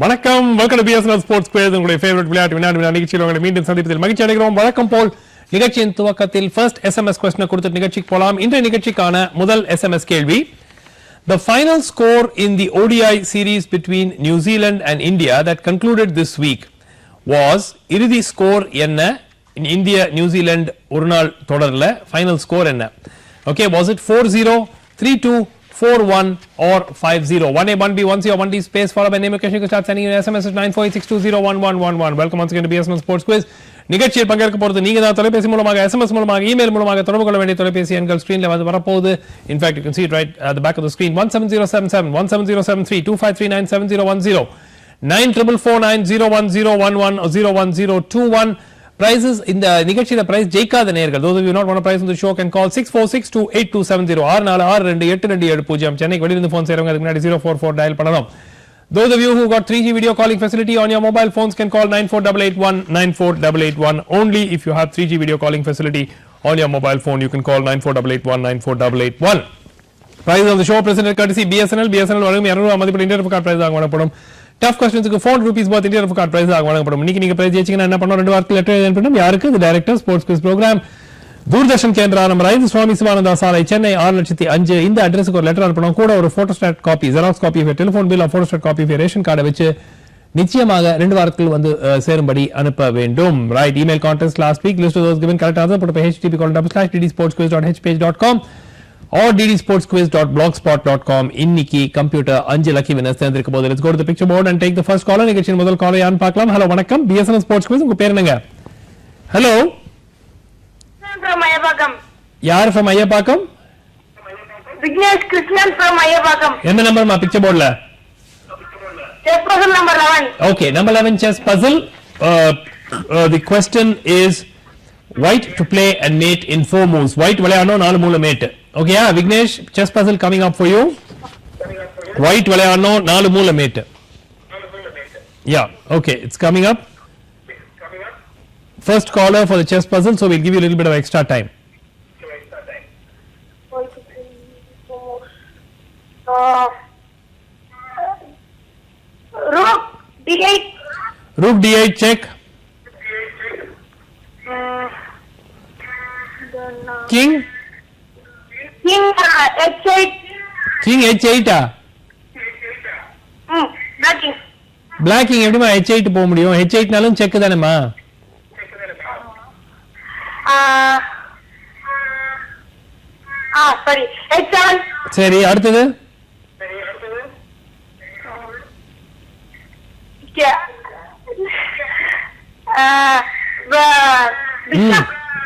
வணக்கம், welcome to BSNL sports quiz. உங்களுடைய favourite விளையாட்டு வினாடி நிகழ்ச்சியில் உங்களை மீண்டும் சந்திப்பதில் மகிழ்ச்சி அடைகிறோம். வழக்கம் போல் நிகழ்ச்சியின் துவக்கத்தில் ஃபர்ஸ்ட் SMS கொஸ்டினை கொடுத்து நிகழ்ச்சிக்கு போலாம். இன்றைய நிகழ்ச்சிக்கான முதல் SMS கேள்வி. The final score in the ODI series between New Zealand and India that concluded this week was இறுதி ஸ்கோர் என்ன? இந்தியா நியூசிலாந்து ஒருநாள் தொடர்ல ஃபைனல் ஸ்கோர் என்ன? Okay, was it 4-0, 3-2, 4-1 or 5-0? 1A, 1B, 1C or 1D space followed by name location. You can start sending your SMS at 9486201111. Welcome once again to BSNL Sports Quiz. நிகழ்ச்சியில் பங்கேற்க போறது நீங்க தான். தொலைபேசி மூலமாக, SMS மூலமாக, email மூலமாக தொடர்பு கொள்ள வேண்டிய தொலைபேசி எண்கள் ஸ்கிரீன்ல வந்து வரப்போகுது. In fact, you can see it right at the back of the screen. 17077 17073 2539 7010 94490101 01021. Prizes in the நிகழ்ச்சியில பிரைஸ் ஜெயிக்காத நேயர்கள், those of you not won a prize on the show can call 64628270 64628270. சென்னைக்கு வெளியிருந்து போன் செய்றவங்க அதுக்கு முன்னாடி 044 டயல் பண்ணணும். Those of you who got 3G video calling facility on your mobile phones can call 94881 94881. Only if you have 3G video calling facility on your mobile phone you can call 94881 94881. Prize of the show presented courtesy BSNL வழங்கும் 200 மதிப்புள்ள Indian card price வழங்கப்படும். Tough questions க்கு 400 rupees worth Indian card prize வழங்கப்படும். இன்னைக்கு நீங்க price ஜெயிச்சீங்கன்னா என்ன பண்ணணும்? 2 வாரத்துக்கு லெட்டர் எழுதி அனுப்பணும். யாருக்கு? The director sports quiz program, Doordarshan Kendra number 5, சுவாமி சிவானந்தா சாலை, சென்னை 6,05,000. இந்த அட்ரஸ்க்கு ஒரு லெட்டர் அனுப்பணும். கூட ஒரு photostat copy, xerox copy of telephone bill, photostat copy of ration கார்டை வச்சு நிச்சயமாக 2 வாரத்துக்கு வந்து சேரும்படி அனுப்ப வேண்டும். Right. Email contest last week list of those given correct answer put up http://ddsportsquiz.hpage.com or ddsportsquiz.blogspot.com. இன்னைக்கு கம்ப்யூட்டர் 5 லக்கி வினர்ஸ் தேர்ந்தெடுக்க போகுது. Let's go to the picture board and take the first caller. நிகழ்ச்சியின் முதல் காலர் யாருன்னு பார்க்கலாம். Hello, வணக்கம். BSNL sports quiz. உங்க பேர் என்னங்க? ஹலோ, யார் from ஐயப்பாக்கம்? விக்னேஷ் கிருஷ்ணன் from ஐயப்பாக்கம். என்ன நம்பர்மா பிக்சர் போர்டுல? Chess puzzle number 11. Okay, number 11 chess puzzle. The question is white to play and mate in 4 moves. White விளையாடணும், 4 மூல mate. Okay, yeah, Vignesh, chess puzzle coming up for you. White விளையாடணும், 4 மூல mate. Yeah, okay, it's coming up. First caller for the chess puzzle, so we'll give you a little bit of extra time. Rook D8. Rook D8 check. King H8. King H8 ah? Blacking. Blacking எப்படிமா H8 போக முடியும்? H8 நாலும் check தானேமா? Sorry, H7. சரி, அடுத்தது Bishop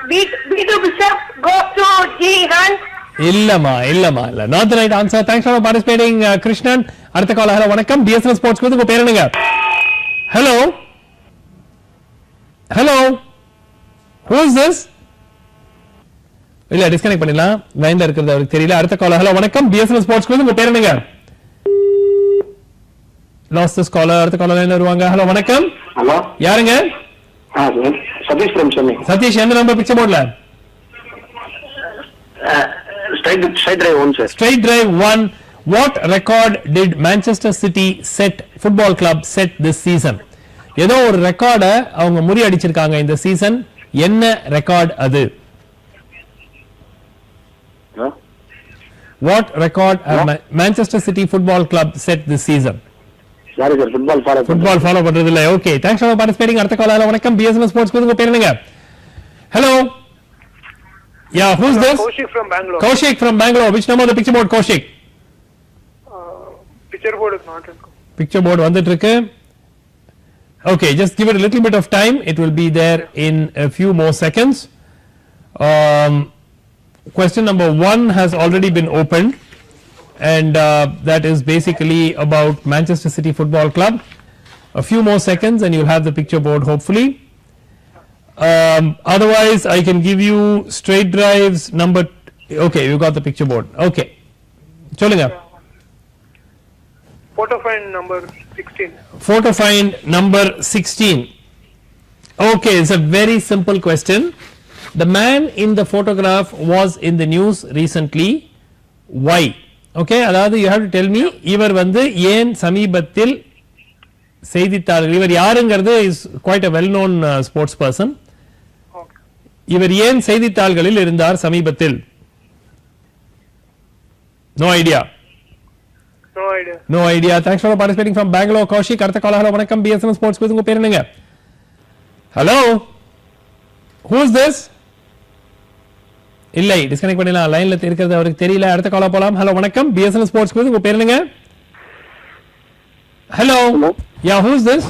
B2 bishop goes to G1. இல்லமா இல்ல. Not the right answer. Thanks for participating, Krishnan. அடுத்த கால். Hello, வணக்கம். BSNL sports quiz. உங்க பேர் என்னங்க? Hello hello, who is this? இல்ல, டிஸ்கனெக்ட் பண்ணிடலாம். லைன்ல இருக்கிறது அவருக்கு தெரியல. அடுத்த கால். ஹலோ, வணக்கம். BSNL sports quiz. உங்க பேர் என்னங்க? Lost this caller. அடுத்த கால் லைன்ல வருவாங்க. ஹலோ, வணக்கம். ஹலோ, யாருங்க? சதீஷ் from சென்னை. சதீஷ், எந்த நம்பர் பிக்சர் போர்டுல? Straight drive 1 sir. Straight drive 1. What record did Manchester City football club set this season? ஏதோ ஒரு ரெக்கார்ட அவங்க முறியடிச்சிருக்காங்க இந்த சீசன். என்ன ரெக்கார்ட் அது? What record Manchester City football club set this season? யாரு சார் ஃபுட்பால் ஃபாலோ பண்றது இல்ல. Okay, thanks for participating. அடுத்த கால். வணக்கம். BSNL sports quiz. உங்க பேர் என்னங்க? Hello, yeah, who's this? Kaushik from Bangalore. Kaushik from Bangalore. Which number the picture board, Kaushik? Picture board is not. Picture board வந்துட்டு இருக்கு. Okay, just give it a little bit of time. It will be there in a few more seconds. Question number 1 has already been opened, and that is basically about Manchester City Football Club. A few more seconds and you'll have the picture board hopefully. Otherwise I can give you straight drives number. Okay, you got the picture board. Okay, சொல்லுங்க. Photo find number 16. Photo find number 16. Okay, it's a very simple question. The man in the photograph was in the news recently. Why? Okay, அதாவது you have to tell me இவர் வந்து ஏன் சமீபத்தில் செய்தித்தாள்கள் இவர் யாருங்கிறது is quite a well known sports person. Okay. இவர் ஏன் செய்தித்தாள்களில் இருந்தார் சமீபத்தில்? No idea. No idea. No idea. Thanks for participating from Bangalore. Kaushik, அடுத்த கால ஹலோ வணக்கம் BSNL ஸ்போர்ட்ஸ் குவிஸ். உங்க பேர் என்னங்க? Hello, who is this? இல்லை, டிஸ்கனெக்ட் பண்ணிடலாம். லைன்ல இருக்கிறது அவருக்கு தெரியல. அடுத்த கால போலாம். ஹலோ வணக்கம் BSNL ஸ்போர்ட்ஸ் குவிஸ். உங்க பேர் என்னங்க? Hello. Yeah, who is this?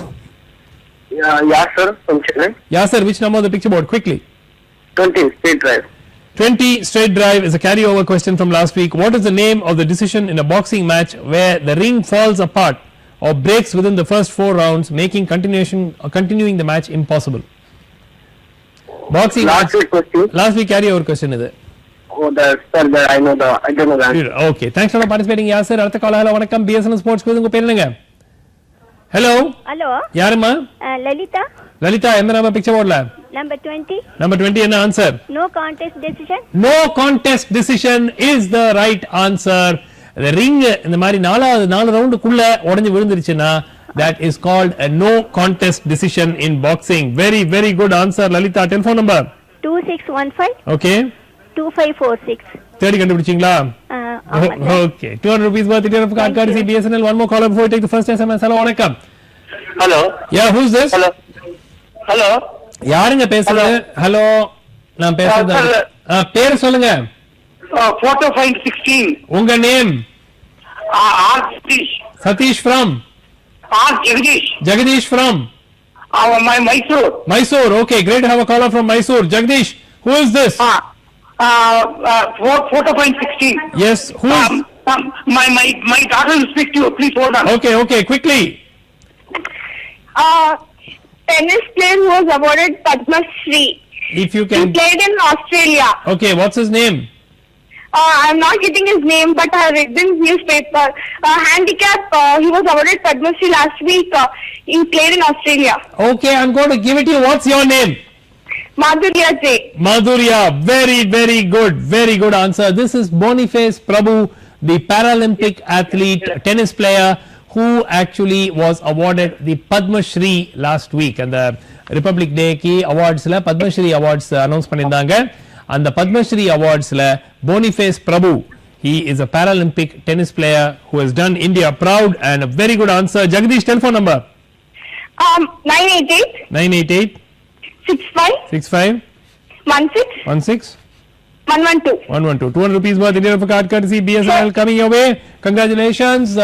Yeah, sir, from Chennai. Yeah, sir. Which number on the picture board? Quickly. 20, straight drive. 20 straight drive is a carryover question from last week. What is the name of the decision in a boxing match where the ring falls apart or breaks within the first 4 rounds, making continuing the match impossible? Boxing Last match. week question. Last week carryover question is it? Oh, sir, I don't know the answer. Okay, thanks for participating. Yeah, sir. அடுத்த கால hello வணக்கம் BSNL sports quiz. உங்க பேர் என்னங்க? Hello. Hello, யாருமா? லலிதா, லலிதா, எந்த number picture போர்ட்ல? Number 20. Number 20 என்ன answer? No contest decision. No contest decision is the right answer. The ring இந்த மாதிரி 4 ரவுண்டுக்குள்ள உடைஞ்சு விழுந்துருச்சுன்னா that is called a no contest decision in boxing. Very very good answer Lalita. Telephone number 2615 okay 2546. தேடி கண்டுபிடிச்சீங்களா? Okay, 200 rupees worth of card courtesy BSNL. One more caller before we take the first SMS. Hello வணக்கம். Hello. Yeah, who's this? Hello. யாருங்க பேசுறது? Hello, நான் பேசுறது. பேர் சொல்லுங்க. Photo find 16. உங்க name? R. Satish. Satish from? R. Jagdish. Jagdish from? My Mysore. Mysore. Okay, great to have a caller from Mysore. Jagdish, who is this? Photo find 16. Yes, who is? My daughter will speak to you. Please hold on. Okay, quickly. Tennis player who was awarded Padma Shri. If you He can. played in Australia. Okay, what's his name? I'm not getting his name, but I read in newspaper. Handicap, he was awarded Padma Shri last week. He played in Australia. Okay, I'm going to give it to you. What's your name? Madhurya J. Madhurya. Very, very good. Very good answer. This is Boniface Prabhu, the Paralympic athlete, tennis player who actually was awarded the Padma Shri last week. And the Republic Day ki awards la Padma Shri awards announce பண்ணிருந்தாங்க. And the Padma Shri awards la Boniface Prabhu, he is a Paralympic tennis player who has done India proud, and a very good answer. Jagdish, telephone number? 988 988 65 65 16 16 112. 112. 200 rupees worth Indian card courtesy BSNL coming your way. Congratulations. I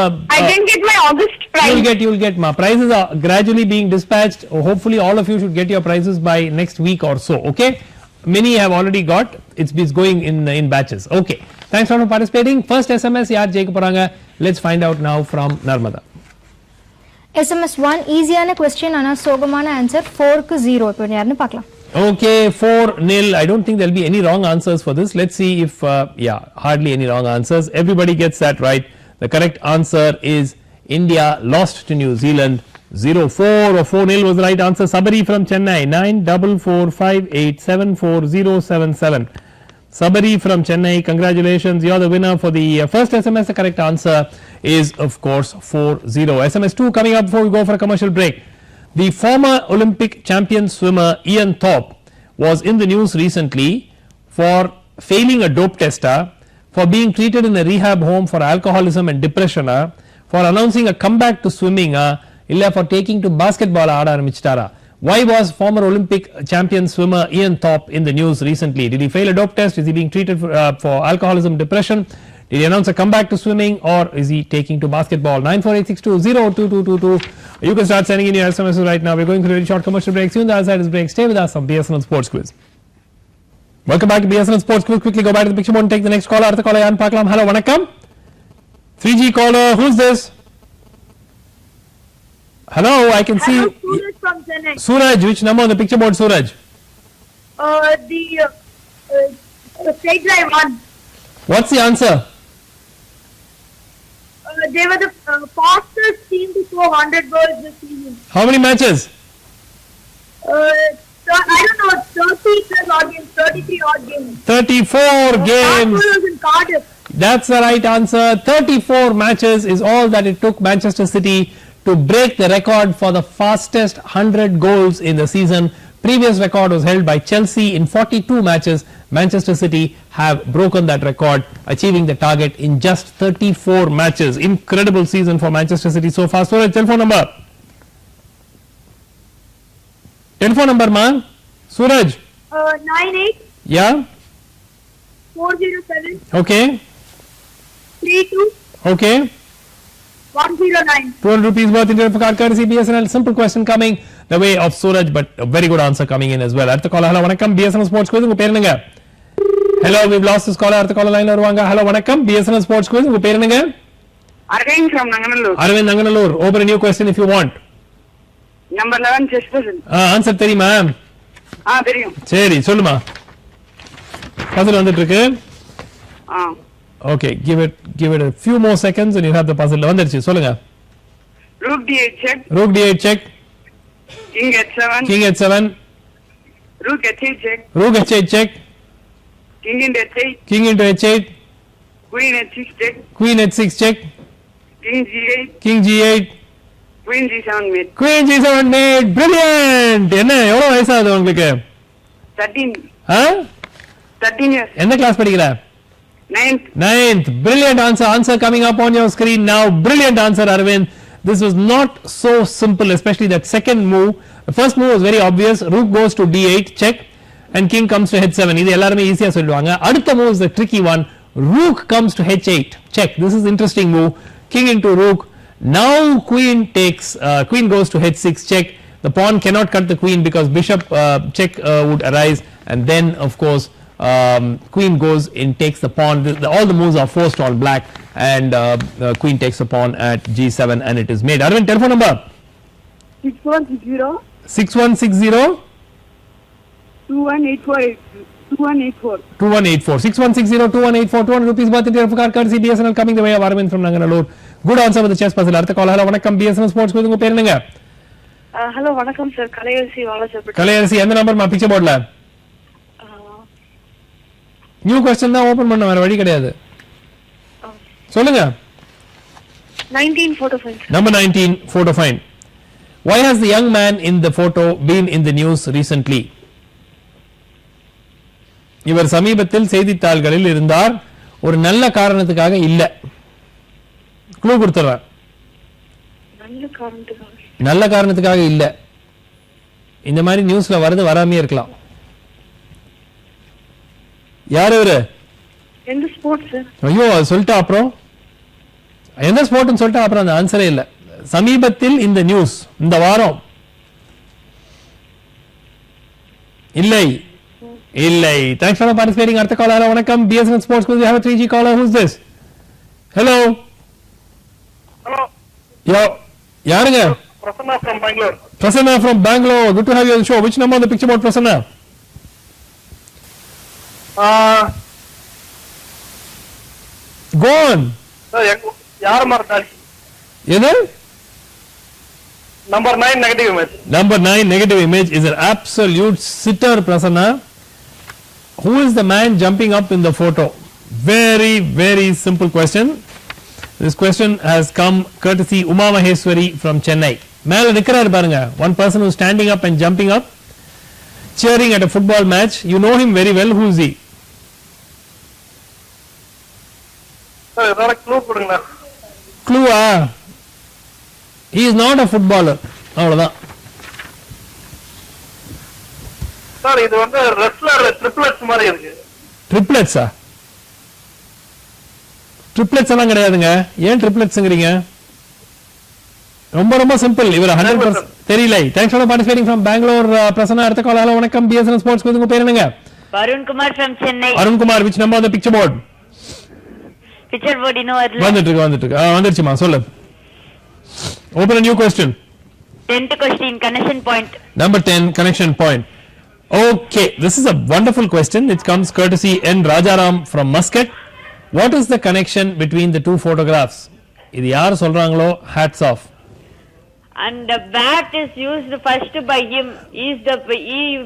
didn't get my August prize. You'll get ma prizes are gradually being dispatched. Hopefully all of you should get your prizes by next week or so. Okay, many have already got. It's going in batches. Okay, thanks for participating. First SMS yaar jeyika poranga? Let's find out now from Narmada. SMS 1 ஈஸியான question ஆனா சோகமான answer 4 க்கு 0. இப்போ யாருன்னு பார்க்கலாம். Okay, 4-0. I don't think there'll be any wrong answers for this. Let's see if hardly any wrong answers. Everybody gets that right. The correct answer is India lost to New Zealand 0-4 or 4-0 was the right answer. Sabari from Chennai 9445874077. Sabari from Chennai, congratulations, you're the winner for the first SMS. The correct answer is of course 4-0. SMS 2 coming up before we go for a commercial break. The former Olympic champion swimmer Ian Thorpe was in the news recently for failing a dope tester, for being treated in a rehab home for alcoholism and depression, for announcing a comeback to swimming, illa for taking to basketball aada arambichitara. Why was former Olympic champion swimmer Ian Thorpe in the news recently? Did he fail a dope test? Is he being treated for alcoholism, depression? Did he announce a comeback to swimming, or is he taking to basketball? 94862022222. You can start sending in your SMS right now. We're going through a very short commercial break. Soon the other side is break. Stay with us on BSNL Sports Quiz. Welcome back to BSNL Sports Quiz. Quickly go back to the picture board and take the next caller. Artha caller yan paakalam. Hello, vanakkam. 3G caller, who's this? Hello, I can see. Suraj from Chennai. Suraj, which number on the picture board, Suraj? The straight drive one. What's the answer? They were the fastest team to score 100 goals this season. How many matches? I don't know, 30 plus odd games, 33 odd games. 34 games. Last one was in Cardiff. That's the right answer. 34 matches is all that it took Manchester City to break the record for the fastest 100 goals in the season. Previous record was held by Chelsea in 42 matches. Manchester City have broken that record, achieving the target in just 34 matches. Incredible season for Manchester City so far. Suraj, telephone number. Telephone number, man. Suraj. 98 Yeah. 407 Okay. 32 Okay. 109. 200 rupees worth in your card courtesy BSNL. Simple question coming the way of Suraj, but a very good answer coming in as well. At the caller, hello, vanakkam, BSNL Sports Quiz. Unga per enunga? Hello, we've lost this caller. At the caller line varuvanga. Hello, vanakkam, BSNL Sports Quiz. Unga per enunga? Arvind from Nanganallur. Arvind Nanganallur. Open a new question if you want. Number 11 chess person. Answer தெரியுமா? தெரியும். சரி, சொல்லுமா. Puzzle வந்துட்டு இருக்கு. Okay, give it a few more seconds and you have the puzzle. வந்துருச்சு, சொல்லுங்க. Rook d8 check. Rook d8 check. King h7. King h7. Rook h8 check. Rook h8 check. King into h8. King into h8. Queen h6 check. Queen h6 check. King g8. King g8. Queen g7 mate. Queen g7 mate. Brilliant. என்ன எவ்வளவு வயசாகுது உங்களுக்கு? 13 years. எந்த class படிக்கிற? 9th. Brilliant answer coming up on your screen now. Brilliant answer, Arvind. This was not so simple, especially that second move. The first move was very obvious. Rook goes to d8 check and king comes to h7. இது எல்லாரும் ஈஸியா சொல்லுவாங்க. அடுத்த move is the tricky one. Rook comes to h8 check. This is interesting move. King into rook. Now queen goes to h6 check. The pawn cannot cut the queen because bishop check would arise, and then of course queen goes and takes the pawn. All the moves are forced on black, and queen takes the pawn at g7 and it is made. Arvind, telephone number? 6160 6160 2184 6160 2184 200 rupees worth in your card courtesy BSNL coming the way of Arvind from Nanganallur. Good answer with the chess puzzle. அடுத்த கால். Hello, வணக்கம், BSNL Sports Quiz. உங்க பேர் என்னங்க? Hello வணக்கம் sir, Kalaiyarasi வாழச்சேர்ப்பட்டு. Kalaiyarasi, எந்த number மா picture போர்ட்ல? New question தான் ஓபன் பண்ண, வேற வழி கிடையாது. சொல்லுங்க. 19 photo find. Number 19 photo find. Why has the young man in the photo been in the news recently? இவர் சமீபத்தில் செய்தித்தாள்களில் இருந்தார். ஒரு நல்ல காரணத்துக்காக இல்ல. க்ளூ கொடுத்துறேன். நல்ல காரணத்துக்காக இல்ல. இந்த மாதிரி நியூஸ்ல வருது, வராமே இருக்கலாம். யார் இவரு? எந்த ஸ்போர்ட்ஸ்? ஐயோ, சொல்லிட்டா அப்புறம் என்ன ஸ்போர்ட்னு சொல்லிட்டா அப்புறம் அந்த ஆன்சரே இல்ல. சமீபத்தில் இந்த நியூஸ், இந்த வாரம். இல்லை. Thanks for participating. அடுத்த காலர். ஹலோ, வணக்கம், BSNL Sports Quiz. We have a 3G caller. Who's this? Hello. Hello. யாருங்க? Prasanna from Bangalore. Prasanna from Bangalore. Good to have you on the show. Which number on the picture board, Prasanna? Go on. யார் மார்த்தாலி? எது? Number 9 negative image. Number 9 negative image is an absolute sitter, Prasanna. Who is the man jumping up in the photo? Very, very simple question. This question has come courtesy Uma Maheswari from Chennai. மேல நிக்கிறாரு பாருங்க. One person who is standing up and jumping up, cheering at a football match. You know him very well. Who is he? Sir, ஏதாவது clue கொடுங்க. Clue? He is not a footballer. அவ்வளவுதான். Sir, இது வந்து wrestler triplets மாதிரி இருக்கு. ட்ரிப்ளெட்ஸா? Triplets எல்லாம் கிடையாதுங்க. ஏன் ட்ரிப்ளெட்ஸ்ங்கறீங்க? ரொம்ப ரொம்ப சிம்பிள். இவர் 100% தெரியல. Thanks for participating from Bangalore. Prasanna, அடுத்த கால். ஹலோ, வணக்கம், BSNL Sports Quiz. உங்க பேர் என்னங்க? Varun Kumar from Chennai. Arun Kumar. which number on the picture board? Picture board இன்னும் வரல. வந்துட்டு இருக்கு. வந்துருச்சுமா, சொல்லு. Open a new question. 10th question, connection point. Number 10, connection point. Okay, this is a wonderful question. It comes courtesy N. Rajaram from Muscat. What is the connection between the two photographs? இது யார் சொல்றாங்களோ hats off. And the bat is used first by him. He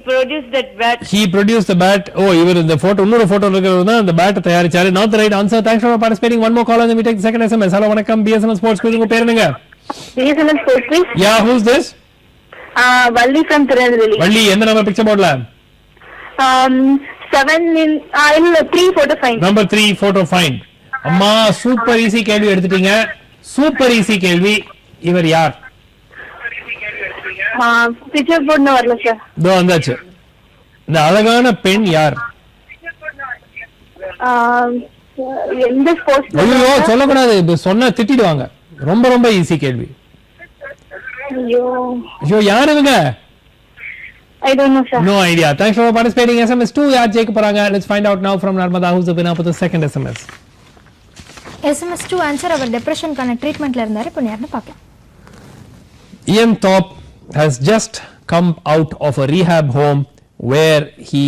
produced that bat. He produced the bat. Oh, இவர் இந்த photo, இன்னொரு photo இருக்கிறவர் தான் அந்த bat தயாரிச்சாரு. Not the right answer. Thanks for participating. One more call and then we take the second SMS. Hello, வணக்கம், BSNL Sports Quiz. உங்க பேர் என்னங்க? BSNL Sports Quiz. Yeah, who's this? Valli from Tirunelveli. Valli, எந்த number picture போர்டுல? 7 in 3 photo find. Number 3 photo find. அம்மா super easy கேள்வி எடுத்துட்டீங்க. Super easy கேள்வி. இவர் யார்? Picture போடுன வரல சார். இதோ வந்தாச்சு. இந்த அழகான பெண் யார்? எந்த ஸ்போர்ட்ஸ்? ஐயோ சொல்லக்கூடாது, இப்ப சொன்னா திட்டிடுவாங்க. ரொம்ப ரொம்ப ஈஸி கேள்வி. ஐயோ யார் இவங்க? I don't know sir. No idea. Thanks for participating. SMS 2 யார் ஜெயிக்க போறாங்க? Let's find out now from Narmada, who's the winner for the second SMS. SMS 2 answer அவர் டிப்ரெஷனுக்கான ட்ரீட்மெண்ட்ல இருந்தாரு. இப்போ யாருன்னு பார்க்கலாம். Ian Thorpe has just come out of a rehab home where he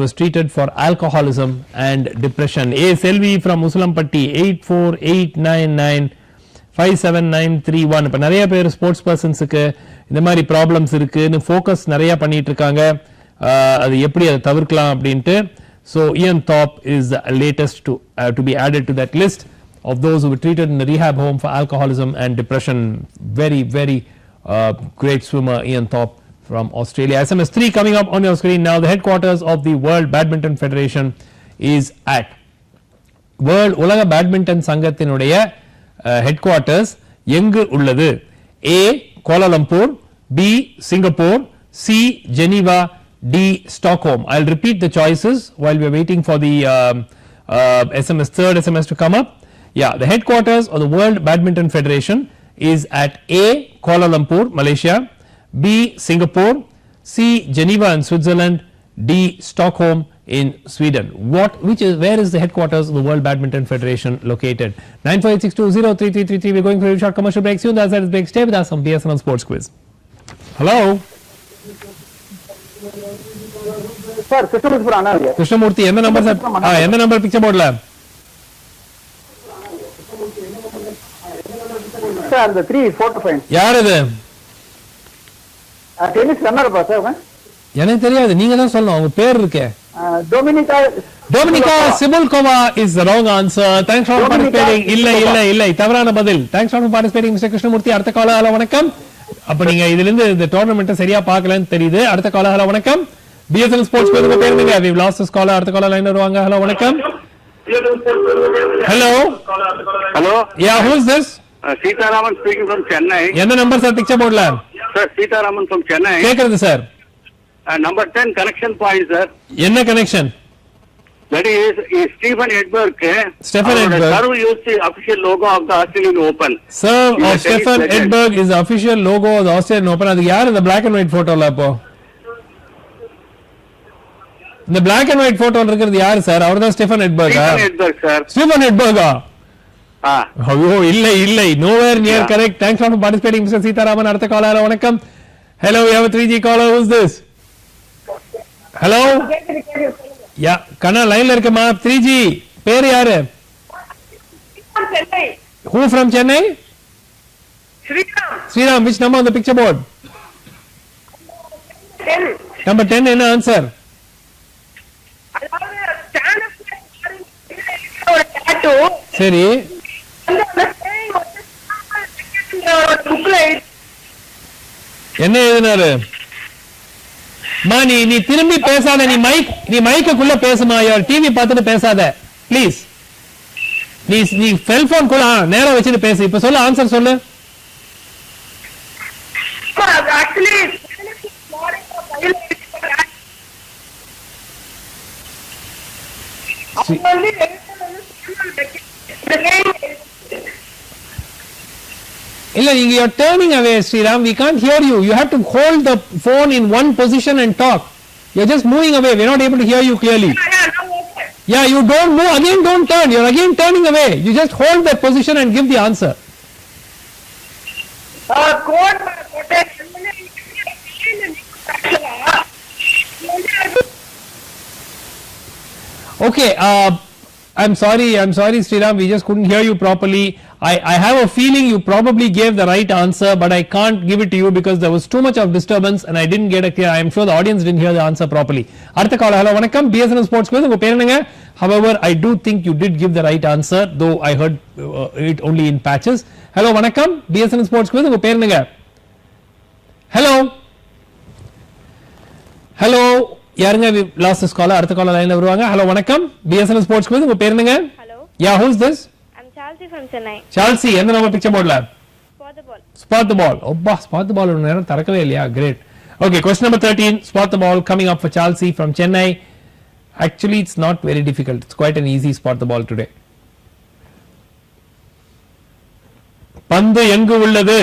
was treated for alcoholism and depression. A Selvi from Musulampatti 8489957931. இப்ப நிறைய பேர் sports பர்சன்ஸ்க்கு இந்த மாதிரி problems இருக்குன்னு ஃபோக்கஸ் நிறைய பண்ணிட்டு இருக்காங்க. அது எப்படி அதை தவிர்க்கலாம் அப்படின்ட்டு. So Ian Thorpe is the latest to be added to that list of those who were treated in the rehab home for alcoholism and depression. Very great swimmer Ian Thorpe from Australia. SMS 3 coming up on your screen now. The headquarters of the World Badminton Federation is at உலக badminton சங்கத்தினுடைய headquarters எங்கு உள்ளது? A Kuala Lumpur, B Singapore, C Geneva, D Stockholm. I'll repeat the choices while we're waiting for the third SMS to come up. Yeah, the headquarters of the World Badminton Federation is at A Kuala Lumpur, Malaysia, B Singapore, C Geneva in Switzerland, D Stockholm in Sweden. Where is the headquarters of the World Badminton Federation located? 9486203333. We're going for a short commercial break soon. That's it. Break. Stay with us on BSNL Sports Quiz. Hello. Sir Krishnamoorthy அண்ணா கிருஷ்ணமூர்த்தி எந்த number picture போர்டுல? Sir அந்த 3 photo find. யார் இது? Tennis runner பா sir. எனக்கு தெரியாது, நீங்க தான் சொல்லணும். உங்க பேர் இருக்கே. Dominika Sibulkova is the wrong answer. Thanks for participating. இல்ல தவறான பதில். Thanks for participating Mr. Krishnamurthy. அடுத்த கால ஹலோ வணக்கம். அப்ப நீங்க இதுல இருந்து இந்த டோர்னமெண்ட்டை சரியா பார்க்கலன்னு தெரியுது. அடுத்த கால ஹலோ வணக்கம். BSNL Sports Quiz பேர் என்னங்க? We've lost this caller. அடுத்த கால லைன் வருவாங்க. ஹலோ வணக்கம். Hello. Yeah, who is this? Sitaraman speaking from Chennai. என்ன நம்பர் சார் பிக்சர் போர்டுல? Sir, Sitaraman from Chennai. கேக்குறது sir. Number 10 connection point, sir. என்ன connection? That is Stephen Edberg. Stephen Edberg. Serve used the official logo of the Australian Open. Serve of Stephen Edberg is the official logo of the Australian Open. அது யார் இந்த black and white photoல அப்போ? இந்த black and white photoல இருக்கிறது யார் sir? அவர்தான் Stefan எட்பர்கா? Stephen Edberg, sir. Stefan எட்பர்கா? ஐயோ இல்லை nowhere near correct. Thanks for participating Mr. Sitaraman. அடுத்த காலர் வணக்கம். Hello, we have a 3G caller. Who's this? Hello. Yeah, கண்ணா லைன்ல இருக்கமா? 3G பேர் யாரு? Who from Chennai? Sriram. Which number on the picture board? 10. Number 10 என்ன answer? சரி, என்ன எழுதினாரு? நீ திரும்பி பேசாத. நீ மைக்குள்ள பேசுமா. டிவி பார்த்துட்டு பேசாத ப்ளீஸ். நீ செல்போன் கூட நேரா வச்சுட்டு பேசு. இப்ப சொல்லு, ஆன்சர் சொல்லு. இல்ல, you're turning away, Sriram. We can't hear you. You have to hold the phone in one position and talk. You're just moving away. We're not able to hear you clearly. Yeah, you don't move. Again, don't turn. You're again turning away. You just hold that position and give the answer. Okay, I'm sorry, Sriram. We just couldn't hear you properly. I have a feeling you probably gave the right answer, but I can't give it to you because there was too much of disturbance and I didn't get a clear. I am sure the audience didn't hear the answer properly. Artha caller, hello, vanakkam. BSNL Sports Quiz. Unga per enanga? However, I do think you did give the right answer, though I heard it only in patches. Hello வணக்கம் BSN sports quiz உங்க பேர் என்னங்க hello hello யாருங்க last caller அடுத்த collar லைன்ல வருவாங்க hello வணக்கம் BSN sports quiz உங்க பேர் என்னங்க Hello. Yeah who's this I'm Chelsea from Chennai. Chelsea எந்த நம்பர் பிக்சர் போர்ட்ல For the ball. spot the ball ஒப்பா spot the ball ஒரு நேரம் தரக்கவே இல்லையா great okay question number 13 spot the ball coming up for Chelsea from Chennai actually it's not very difficult it's quite an easy spot the ball today பந்து எங்கு உள்ளது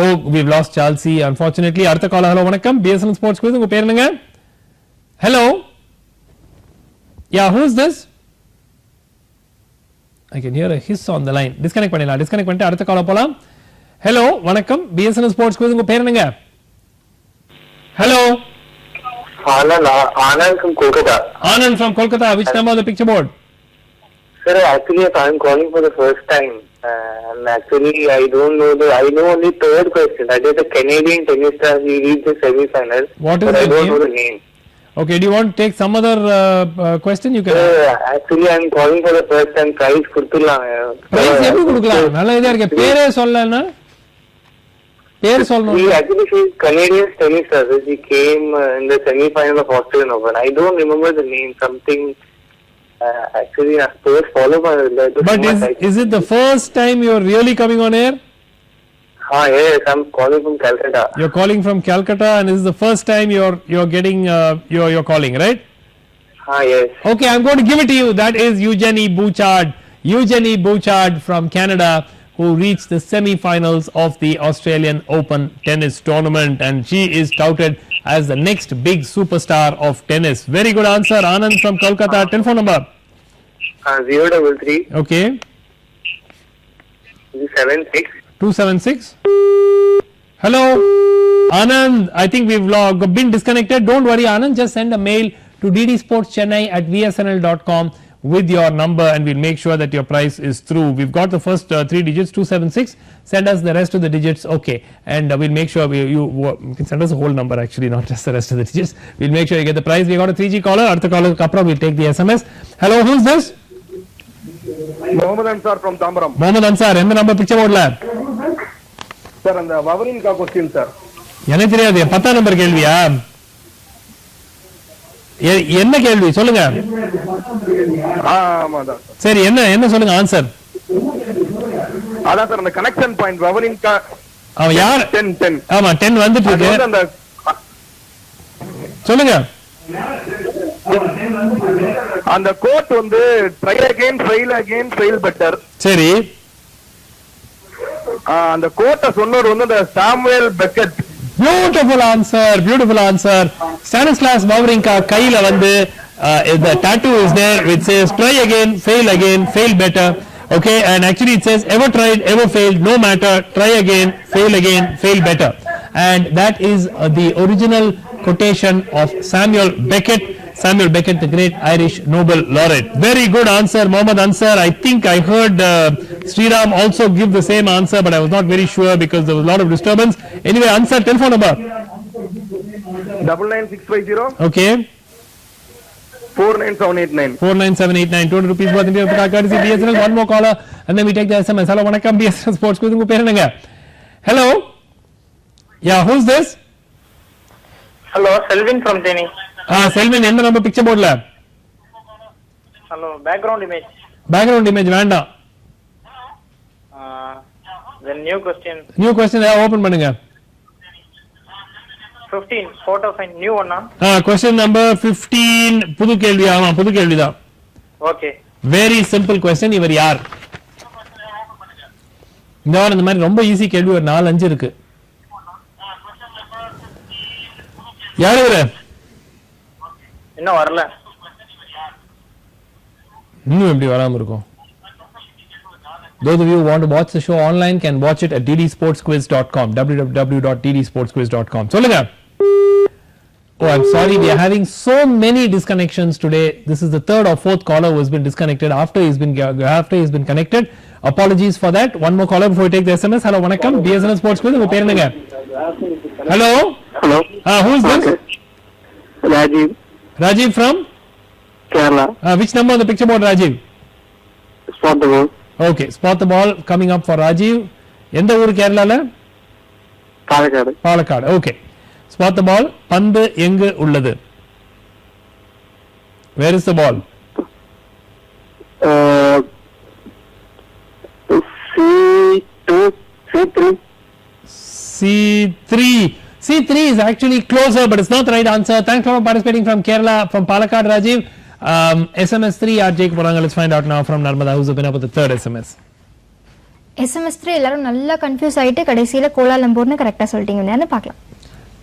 oh we've lost Chelsea unfortunately அடுத்த collar hello வணக்கம் BSN sports quiz உங்க பேர் என்னங்க hello yeah who's this I can hear a hiss on the line disconnect பண்ணிடலாம் disconnect பண்ணிட்டு அடுத்த காலர் போலாம் hello வணக்கம் BSN ஸ்போர்ட்ஸ் குவிஸ் உங்க பேர் என்னங்க hello Anand from Kolkata. Anand from Kolkata which number of the picture board Sir, actually, I'm calling for the first time. And actually, I don't know I know only third question. That is the Canadian tennis star. He reached the semi-final. What is but the I don't name? know the name. okay do you want to take some other question you can Sir, actually, I'm calling for the first time. Prize கொடுத்துடலாம். prize எப்படி கொடுக்கலாம் நல்ல இதா இருக்கு பேரே சொல்லலனா பேர் சொல்லணும் He actually she's Canadian tennis star. She came in the semi-final of Australian Open. I don't remember the name. Something. Actually, I suppose follow by but is it the first time you're really coming on air yes, I'm calling from Calcutta. you're calling from Calcutta and this is the first time you're getting you're calling right Yes. okay I'm going to give it to you that is Eugenie Bouchard from Canada who reached the semi-finals of the Australian Open tennis tournament and she is touted as the next big superstar of tennis very good answer Anand from Kolkata telephone number 033 okay 76 276 hello Anand I think we've been disconnected don't worry Anand just send a mail to ddsportschennai@vsnl.com with your number and we'll make sure that your price is through we've got the first 3 digits 276 send us the rest of the digits okay and we'll make sure you can send us the whole number actually not just the rest of the digits we'll make sure you get the prize we got a 3G caller அடுத்த caller kapra we'll take the SMS hello who's this Mohammed Ansar from Tambaram. Mohammed Ansar எந்த number picture போர்ட்ல Sir, and the Wawrinka question, sir. எனக்கு தெரியாது 10 number கேள்வியா என்ன கேள்வி சொல்லுங்க ஆமாதான் சரி என்ன சொல்லுங்க ஆன்சர் அதான் சார் அந்த கனெக்ஷன் பாயிண்ட் வவரின்கா அவன் யார் 10 ஆமா 10 வந்துட்டு இருக்கு அந்த சொல்லுங்க அந்த கோட் வந்து ட்ரை அகைன் ஃபெயில் பெட்டர் சரி அந்த கோட்டை சொன்னவர் வந்து அந்த Samuel Beckett beautiful answer Stanislav Wawrinka கையில வந்து the tattoo is there which says try again fail better okay and actually it says ever tried ever failed no matter try again fail better and that is the original quotation of Samuel Beckett the great Irish Nobel laureate very good answer Mohammed Ansar I think I heard Sriram also give the same answer but I was not very sure because there was a lot of disturbance anyway answer telephone number 99650 okay 49789 49789 200 rupees worth in courtesy BSNL one more caller and then we take the SMS hello vanakkam BSNL sports quiz unga per enanga hello yeah who's this Hello, Selvin from Chennai. Selvin எந்த number picture போர்ட்ல Hello, background image வேண்டாம் the new question open பண்ணுங்க 15 photo find new one question number 15 புது கேள்வி ஆமா புது கேள்விதான் okay very simple question இவர் யார் இந்த மாதிரி ரொம்ப ஈஸி கேள்வி ஒரு 4-5 இருக்கு யார் இவரு இன்னும் வரல இன்னும் எப்படி வராம இருக்கும் those of you who want to watch the show online can watch it at ddsportsquiz.com www.ddsportsquiz.com சொல்லுங்க oh I'm sorry we are having so many disconnections today this is the third or fourth caller who has been disconnected after he's been connected apologies for that one more caller before we take the SMS hello vanakkam BSNL sports quiz unga per enanga hello who is this Rajiv from Kerala which number on the picture board Rajiv spot the ball Okay, spot the ball coming up for Rajiv. எந்த ஊர் கேரளால? Palakkad. Palakkad. Okay. Spot the ball. பந்து எங்கு உள்ளது? Where is the ball? C3. C3 is actually closer, but it's not the right answer. Thanks for participating from Kerala, from Palakkad, Rajiv. SMS 3 RJ போறாங்க. Let's find out now from Narmada, who's been up with the third SMS. SMS 3 எல்லாரும் நல்லா confuse ஆயிட்டு கடைசியில கோலாலம்பூர்னு கரெக்டா சொல்லிட்டீங்கன்னு பார்க்கலாம்.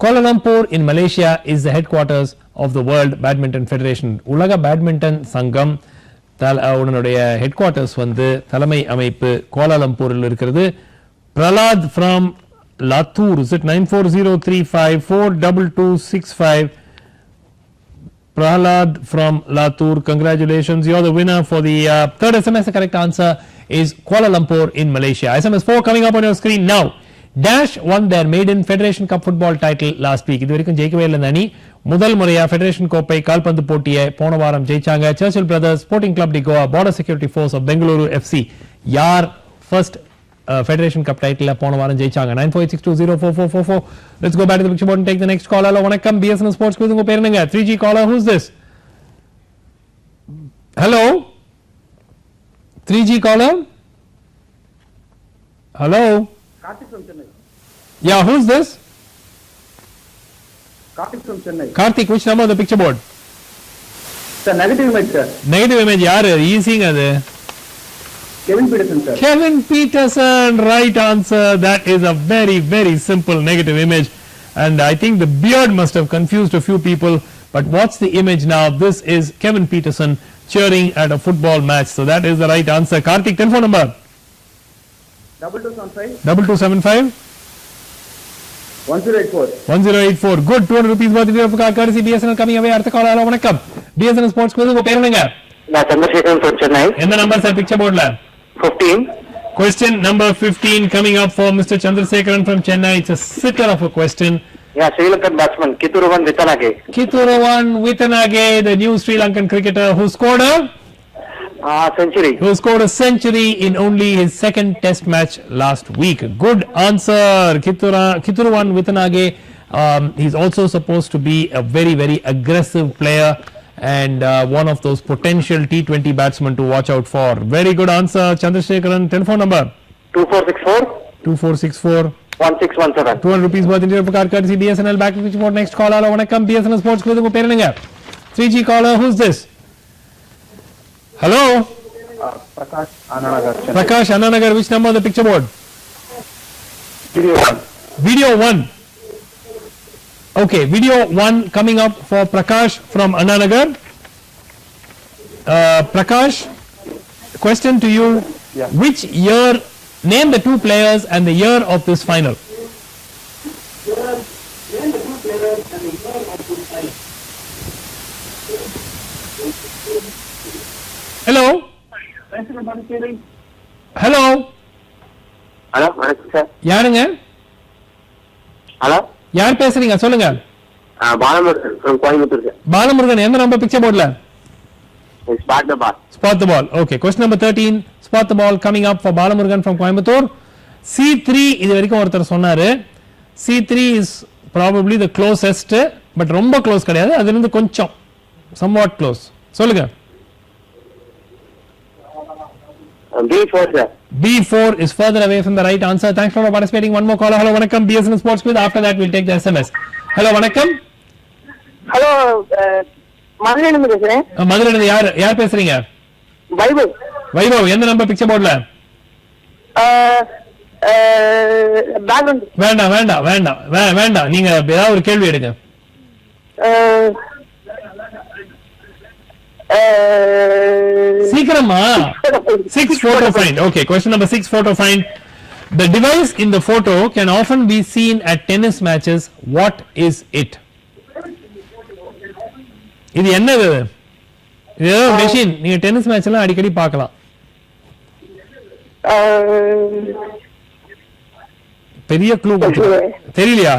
Kuala Lumpur in Malaysia is the headquarters of the World Badminton Federation. உலக badminton சங்கம் உடனுடைய headquarters வந்து தலைமை அமைப்பு கோலாலம்பூரில் இருக்கிறது. Pralad from Latur, is it 9403542265? Prahlad from Latur, congratulations, you're the winner for the third SMS. The correct answer is Kuala Lumpur in Malaysia. SMS 4 coming up on your screen now. Dash won their maiden Federation Cup football title last week. இதுவரைக்கும் ஜெயிக்கவே இல்லை அணி. முதல் முறையா federation கோப்பை கால்பந்து போட்டியை போன வாரம் ஜெயிச்சாங்க. Churchill brothers, sporting club de Goa, border security force of Bengaluru FC. யார் ஃபர்ஸ்ட் ஃபெடரேஷன் கப் டைட்டில் போன வாரம் ஜெயிச்சாங்க? 9486204444. Let's go back to the picture board and take the next caller. வணக்கம், BSN ஸ்போர்ட்ஸ் குவிஸ். உங்க பேர் என்னங்க? 3G caller, who's this? Hello? 3G caller? Hello? Karthik from Chennai. Yeah, who's this? Karthik from Chennai. Karthik, which number on the picture board? Sir, negative image, sir. Negative image, யாரு? Easy-ங்க அது. Kevin Peterson, sir. Kevin Peterson, right answer. That is a very, very simple negative image. And I think the beard must have confused a few people. But what's the image now? This is Kevin Peterson cheering at a football match. So that is the right answer. Karthik, telephone number? 2275 2275 1084. 1084. Good. 200 rupees worth of your courtesy BSNL coming away. அடுத்த call hello வணக்கம். BSNL Sports Quiz. உங்க பேர் என்னங்க? நான் Chandrasekaran from Chennai. எந்த number sir picture போர்ட்ல? 15. Question number 15 coming up for Mr. Chandrasekharan from Chennai. It's a sitter of a question. Yeah, Sri Lankan batsman Kithuruvan Vittanage. Kithuruvan Vittanage, the new Sri Lankan cricketer who scored a century in only his second test match last week. Good answer, Kithuruvan Vittanage. He's also supposed to be a very, very aggressive player and one of those potential T20 batsmen to watch out for. Very good answer, Chandrasekharan. Telephone number? 2464 1617. 200 rupees worth in your card courtesy BSNL. Back to the report. Next caller. Hello, vanakkam. BSNL Sports Quiz. Unga per enga? 3G caller. Who's this? Hello? Prakash Ananagar. Prakash Ananagar. Which number on the picture board? Video 1. Video 1. Okay, video 1 coming up for Prakash from Ananagar. Prakash, question to you. Yeah. Which year, name the two players and the year of this final. Hello? Hello? Hello வணக்கம் sir. யாருங்க? Hello, யார் பேசுறீங்க? சொல்லுங்க. Balamurugan from Coimbatore sir. Balamurugan, எந்த number picture போர்ட்ல? Spot the ball. Spot the ball. Okay, question number 13. Spot the ball coming up for Balamurugan from Coimbatore. C3 இது வரைக்கும் ஒருத்தர் சொன்னாரு. C3 is probably the closest, but ரொம்ப க்ளோஸ் கிடையாது. அதிலிருந்து கொஞ்சம் somewhat close. சொல்லுங்க. B4 sir. B4 is further away from the right answer. Thanks for participating. One more caller. Hello, vanakkam. BSN Sports Quiz. After that, we'll take the SMS. Hello, vanakkam. Hello மதுரையிலிருந்து பேசுறேன். மதுரையிலிருந்து யார் பேசுறீங்க? வைபவ். வைபவ், எந்த number picture போர்ட்ல? Background. வேண்டாம். நீங்க ஏதாவது ஒரு கேள்வி எடுங்க. சீக்கிரமா. 6 photo find. Okay, question number 6 photo find. The device in the photo can often be seen at tennis matches. What is it? இது என்னது? இது மெஷின். நீங்க டென்னிஸ் மேட்ச் எல்லாம் அடிக்கடி பார்க்கலாம். பெரிய க்ளூ தெரியலையா?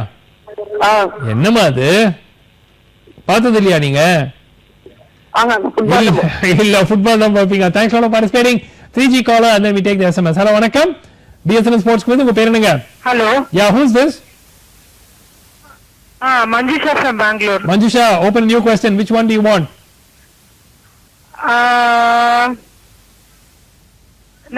என்னமா அது? பார்த்தது இல்லையா நீங்க? இல்ல, ஃபுட்பால் தான் பார்ப்பீங்க. Thanks for participating. 3G caller and then we take the SMS. Hello, vanakkam. BSNL Sports Quiz. Unga per enanga? Hello. Yeah, who's this? Manjusha from Bangalore. Manjusha, open a new question. Which one do you want?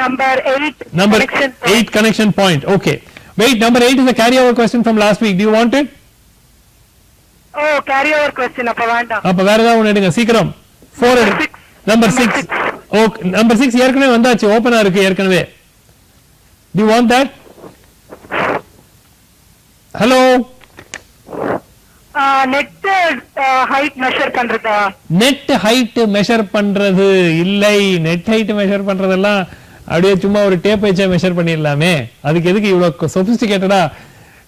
Number 8. Number 8 connection point. Okay. Wait, number 8 is a carryover question from last week. Do you want it? Oh, carry over question. Appa vanda. அப்ப வேற ஏதாவது ஒன்னு எடுங்க சீக்கிரம் 4 எடு number 6 okay number 6 ஏற்கனவே வந்தாச்சு ஓபனா இருக்கு ஏற்கனவே do you want that hello net height measure பண்றதா net height measure பண்றது இல்லை net height measure பண்றதெல்லாம் அப்படியே சும்மா ஒரு டேப் வச்சு மெஷர் பண்ணிரலாமே அதுக்கு எதுக்கு இவ்வளவு sophisticated-ஆ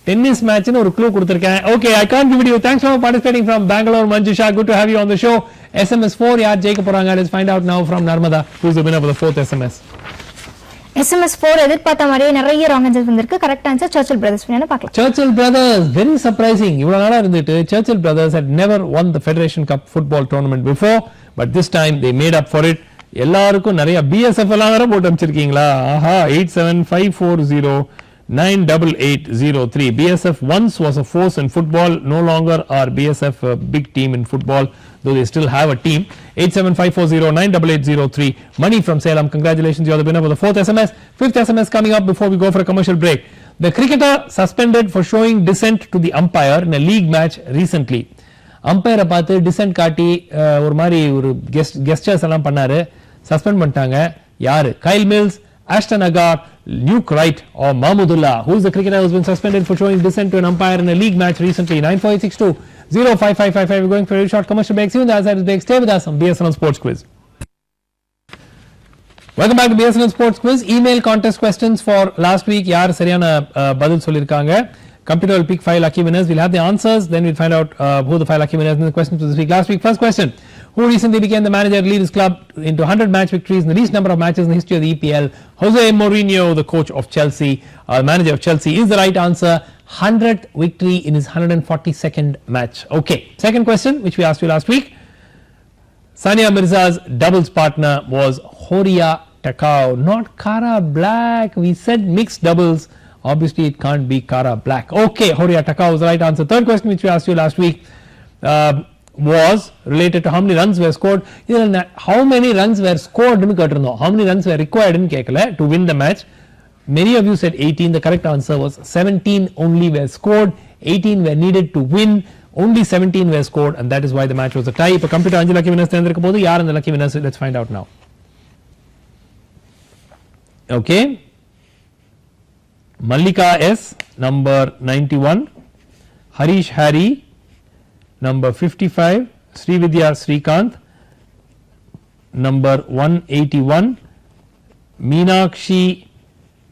tennis match னு ஒரு clue கொடுத்திருக்கேன் okay I can't give it to you thanks for participating from Bangalore Manjusha good to have you on the show SMS 4 யார் ஜெயிக்க போறாங்க let's find out now from Narmada who's the winner of the fourth SMS SMS 4 எதிர்பார்த்த மாதிரியே நிறைய wrong answers வந்திருக்கு correct answer சர்ச்சில் brothers வேணா பார்க்கலாம் Churchill Brothers very surprising இவ்வளவு நாளா இருந்துட்டு Churchill Brothers had never won the Federation Cup football tournament before but this time they made up for it எல்லாருக்கும் நிறைய BSF எல்லாம் வேற போட்டு அனுப்பிச்சிருக்கீங்களா ஆஹா 87540 98803 BSF once was a force in football no longer are BSF a big team in football though they still have a team 87540 98803 money from Salem congratulations you are the winner of the fourth SMS fifth SMS coming up before we go for a commercial break the cricketer suspended for showing dissent to the umpire in a league match recently umpire பார்த்து dissent காட்டி ஒரு மாதிரி ஒரு gestures எல்லாம் பண்ணாரு suspend பண்ணிட்டாங்க யாரு Kyle Mills Ashton Agar, Luke Wright or Mahmudullah. Who is the cricketer who has been suspended for showing dissent to an umpire in a league match recently? 94862-05555. We're going for a short commercial break. See you on the other side of the break. Stay with us on BSNL Sports Quiz. Welcome back to BSNL Sports Quiz. Email contest questions for last week. Yaar sariyana badal sollirukanga. Computer will pick 5 lucky winners. We'll have the answers. Then we'll find out who the 5 lucky winners and the questions for this week. Last week, first question. Who recently became the manager to lead his club into 100 match victories in the least number of matches in the history of the EPL? Jose Mourinho, the coach of Chelsea, manager of Chelsea, is the right answer. 100th victory in his 142nd match. Okay. Second question, which we asked you last week. Sania Mirza's doubles partner was Horia Takao, not Cara Black. We said mixed doubles. Obviously, it can't be Cara Black. Okay, Horia Takao is the right answer. Third question, which we asked you last week. Was related to how many runs were scored. How many runs were scored in Katrino? How many runs were required in Kekala to win the match? Many of you said 18. The correct answer was 17 only were scored. 18 were needed to win. Only 17 were scored, and that is why the match was a tie. If a computer Anjali lucky winners thendirukku podu yaar and the lucky winners let's find out now. Okay. Mallika S number 91. Harish Harry number 55 Srividya Srikanth number 181 Meenakshi